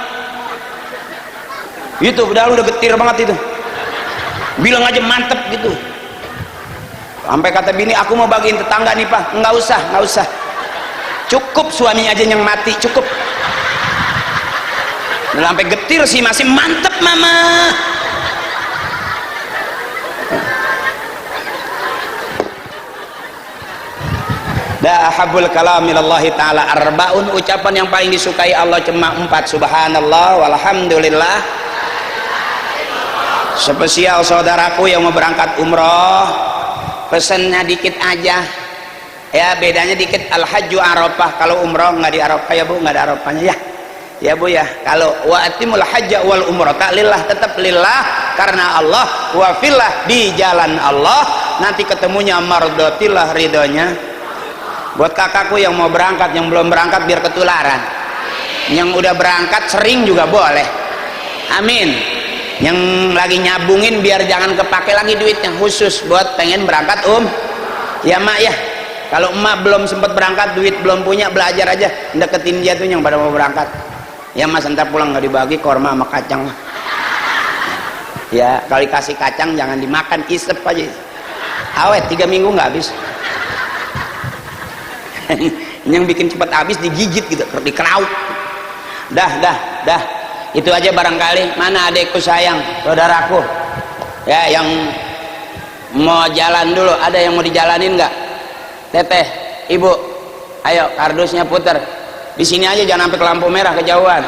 Itu udah getir banget itu, bilang aja mantep gitu. Sampai kata bini, aku mau bagiin tetangga nih Pak. Nggak usah, cukup suami aja yang mati, cukup. Udah sampai getir sih masih mantep mama. Dahabul kalam ilallahi ta'ala arbaun, ucapan yang paling disukai Allah cuma 4, subhanallah walhamdulillah. Spesial saudaraku yang mau berangkat umroh, pesennya dikit aja ya, bedanya dikit. Al-hajju arafah, kalau umroh nggak di arafah ya Bu, nggak ada arafahnya ya Bu ya. Kalau wa atimul hajja wal umrata lillah, tetap lillah karena Allah, wa fillah di jalan Allah, nanti ketemunya mardotillah, ridhonya. Buat kakakku yang mau berangkat, yang belum berangkat biar ketularan, yang udah berangkat sering juga boleh, amin. Yang lagi nyabungin biar jangan kepake lagi duitnya, khusus buat pengen berangkat ya mak ya. Kalau emak belum sempat berangkat, duit belum punya, belajar aja deketin dia tuh yang pada mau berangkat ya mas, entar pulang nggak dibagi korma sama kacang ya. Kali kasih kacang jangan dimakan, isep aja, awet 3 minggu nggak habis. Yang bikin cepat habis digigit gitu, dikerauk. Dah itu aja barangkali. Mana adekku sayang, saudaraku ya, yang mau jalan dulu, ada yang mau dijalanin nggak? Teteh, ibu, ayo kardusnya puter di sini aja, jangan sampai ke lampu merah kejauhan,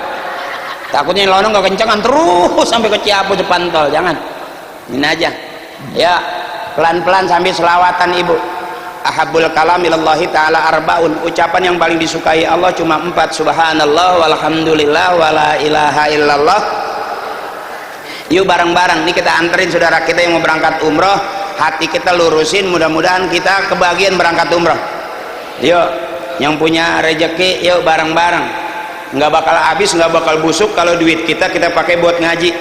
takutnya lono nggak kencengan terus sampai ke Ciapu depan tol, jangan. Ini aja ya, pelan-pelan sambil selawatan ibu. Ahabul kalam ilallahi ta'ala arbaun, ucapan yang paling disukai Allah cuma 4, subhanallah walhamdulillah wala ilaha illallah. Yuk bareng-bareng nih kita anterin saudara kita yang mau berangkat umroh, hati kita lurusin, mudah-mudahan kita kebagian berangkat umroh. Yuk yang punya rejeki, yuk bareng-bareng, nggak bakal habis, nggak bakal busuk kalau duit kita pakai buat ngaji.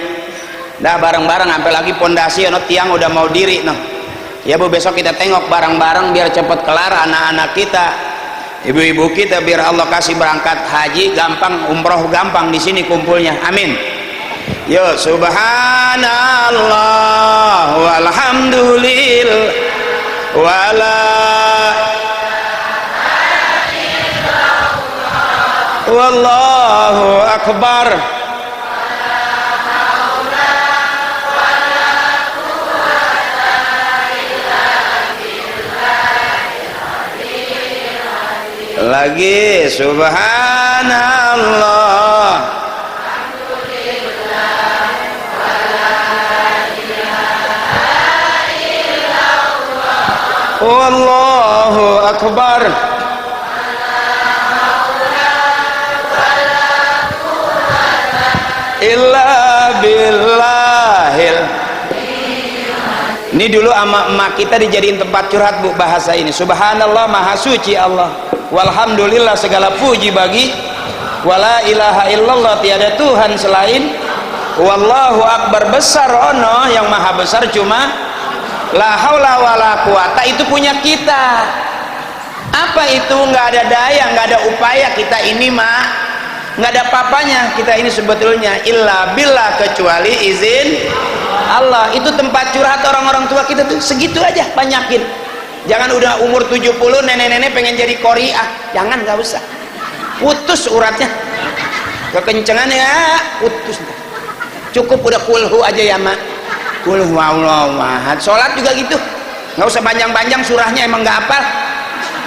Dah bareng-bareng, sampai lagi pondasi ono tiang udah mau diri noh ya Bu. Besok kita tengok bareng-bareng biar cepet kelar, anak-anak kita, ibu-ibu kita, biar Allah kasih berangkat haji gampang, umroh gampang, di sini kumpulnya, amin. Yo subhanallah walhamdulillah wala wallahu akbar. Lagi subhanallah wallahu akbar. Illa billahil. Ini dulu ama emak kita dijadiin tempat curhat Bu, bahasa ini. Subhanallah, maha suci Allah, walhamdulillah, segala puji bagi, wala ilaha illallah, tiada Tuhan selain, wallahu akbar, besar ono yang maha besar cuma, la haula wala quwata, itu punya kita. Apa itu? Nggak ada daya, nggak ada upaya kita ini mak, nggak ada papanya kita ini sebetulnya, illa billah, kecuali izin Allah. Itu tempat curhat orang-orang tua kita tuh, segitu aja banyakin. Jangan udah umur 70 nenek-nenek pengen jadi Korea, jangan, nggak usah, putus uratnya, kekencengan ya putus, cukup udah kulhu aja ya mak, kulhu wallahu ahad. Sholat juga gitu, nggak usah panjang-panjang surahnya, emang nggak hafal,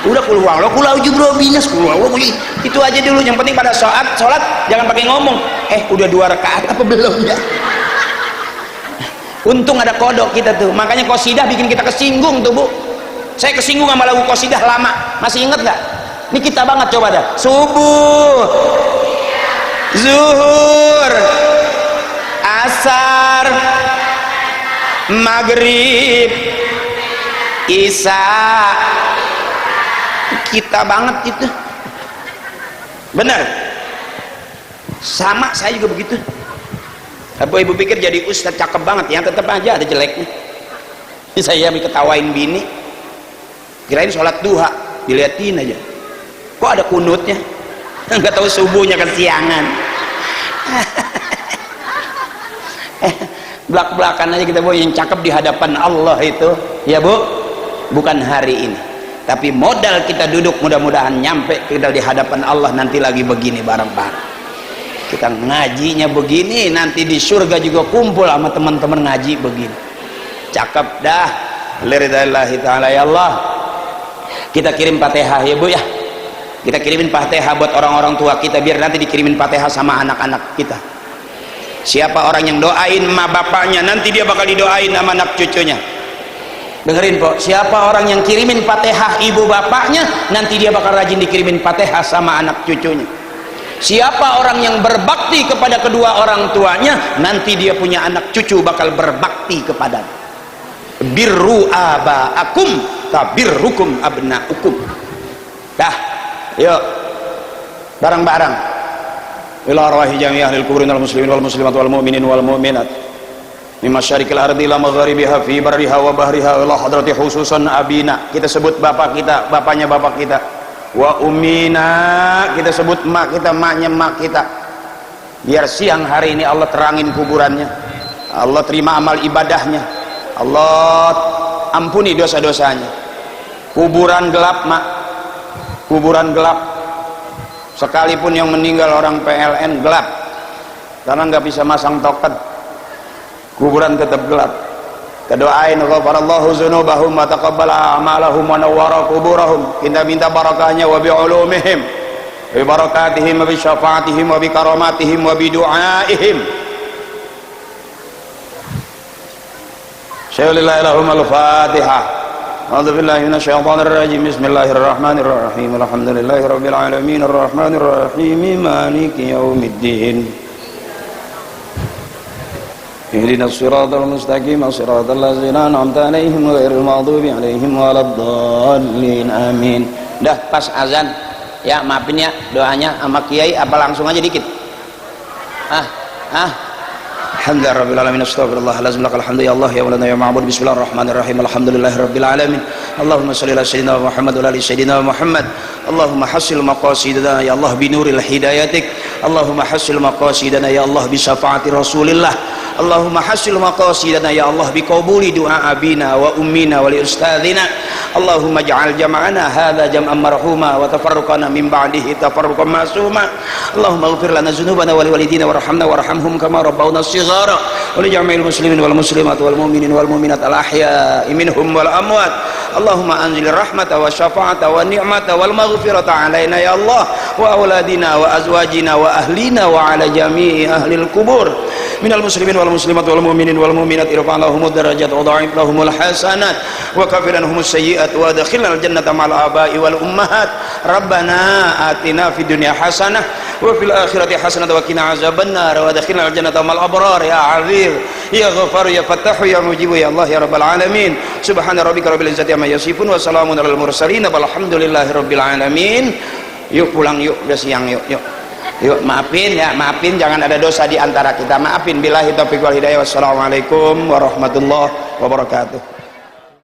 udah kulhu wallahu kul a'udzu binas, kulhu wallahu, itu aja dulu. Yang penting pada sholat jangan pakai ngomong, udah 2 rakaat apa belum ya. Untung ada kodok kita tuh, makanya qasidah bikin kita kesinggung tuh Bu. Saya kesinggung sama lagu qasidah lama, masih inget nggak? Ini kita banget, coba dah. Subuh, zuhur, asar, maghrib, isya, kita banget itu. Bener, sama saya juga begitu. Apa ibu pikir jadi ustadz cakep banget ya? Tetap aja ada jeleknya. Saya ketawain bini, kirain sholat duha, diliatin aja, kok ada kunutnya, nggak tahu subuhnya kesiangan. belak-belakan aja kita, Bu, yang cakep di hadapan Allah itu ya Bu, bukan hari ini, tapi modal kita duduk, mudah-mudahan nyampe kita di hadapan Allah nanti lagi begini bareng-bareng. Kita ngajinya begini, nanti di surga juga kumpul sama teman-teman ngaji begini. Cakep dah. Lillahi ta'ala ya Allah. Kita kirim Fatihah ya Bu ya. Kita kirimin Fatihah buat orang-orang tua kita, biar nanti dikirimin Fatihah sama anak-anak kita. Siapa orang yang doain emak bapaknya, nanti dia bakal didoain sama anak cucunya. Dengerin Po, siapa orang yang kirimin Fatihah ibu bapaknya, nanti dia bakal rajin dikirimin Fatihah sama anak cucunya. Siapa orang yang berbakti kepada kedua orang tuanya, nanti dia punya anak cucu bakal berbakti kepadanya. Birru aba'akum tabirrukum abna'ukum. Dah, yuk bareng-bareng. Ila arwahi jami ahli al-kubrin wal muslimin wal muslimat wal mu'minin wal mu'minat min masyariqil ardi ila magharibiha fi barriha wa bahriha ila hadrati khususan abina. Kita sebut bapak kita, bapaknya bapak kita. Wa ummina, kita sebut mak kita, maknya mak kita. Biar siang hari ini Allah terangin kuburannya, Allah terima amal ibadahnya, Allah ampuni dosa-dosanya. Kuburan gelap mak, kuburan gelap. Sekalipun yang meninggal orang PLN gelap, karena nggak bisa masang token, kuburan tetap gelap. Kita doain ghafarallahu dzunubahum wa taqabbala a'malahum wa nawwara quburahum. Kita minta barakahnya wa bi ulumihim wa bi barakatihim wa bi syafaatihim wa bi karamatihim wa bi du'aihim. Syai'lillahi lahum al-Fatihah. A'udzu billahi minasyaitonir rajim. Bismillahirrahmanirrahim. Alhamdulillahirabbil alamin arrahmanir rahim maliki yaumiddin. Ihdinas siratal mustaqim siratal ladzina an'amta 'alaihim ghairil maghdubi 'alaihim waladdallin. Amin. Dah pas azan ya, maafin ya doanya sama kiai, apa langsung aja dikit? Alhamdulillah rabbil alamin, astaghfirullahalazim, lakal hamdu ya Allah ya maulana ya ma'bud. Bismillahirrahmanirrahim. Alhamdulillahi rabbil alamin. Allahumma shalli ala sayyidina Muhammad wa ala ali sayyidina Muhammad. Allahumma hassil maqasidana ya Allah bi nuril hidayatik. Allahumma hassil maqasidana ya Allah bi syafaati Rasulillah. Allahumma hassil maqasidana ya Allah bi qabuli du'a abina wa ummina wa li ustadzina. Allahumma ja'al jam'ana hadza jam'an marhuma wa tafarruqana min ba'dihi tafarruqan ma'suma. Allahumma ighfir lana dzunubana wa liwalidina warhamna warhamhum kama rabbawna shighara wa li jami'il muslimin wal muslimat wal mu'minin wal mu'minat al ahya'i minhum wal amwat. Allahumma anzil rahmata wa syafa'ata wa ni'mata wal maghfirata alaina ya Allah wa auladina wa azwajina wa ahlina wa ala jami'i ahlil kubur minal muslimin wal muslimat wal mu'minin wal mu'minat. Irfa' lahumud darajat wa dha'if lahumul hasanat wa kafir anhumus sayyi'at wa adkhilnal jannata ma'al aba'i wal ummahat. Rabbana atina fid dunya hasanah wa fil akhirati hasanah wa qina azabannar wa adkhilnal jannata ma'al abrar ya 'aziz ya ghafar ya fattah ya mujib ya Allah ya rabbal alamin. Subhana rabbika rabbil izzati amma yasifun wa salamun alal mursalin walhamdulillahi rabbil alamin. Yuk pulang yuk, udah siang yuk. Yuk maafin ya, maafin, jangan ada dosa di antara kita, maafin. Billahi taufiq wal hidayah. Wassalamualaikum warahmatullahi wabarakatuh.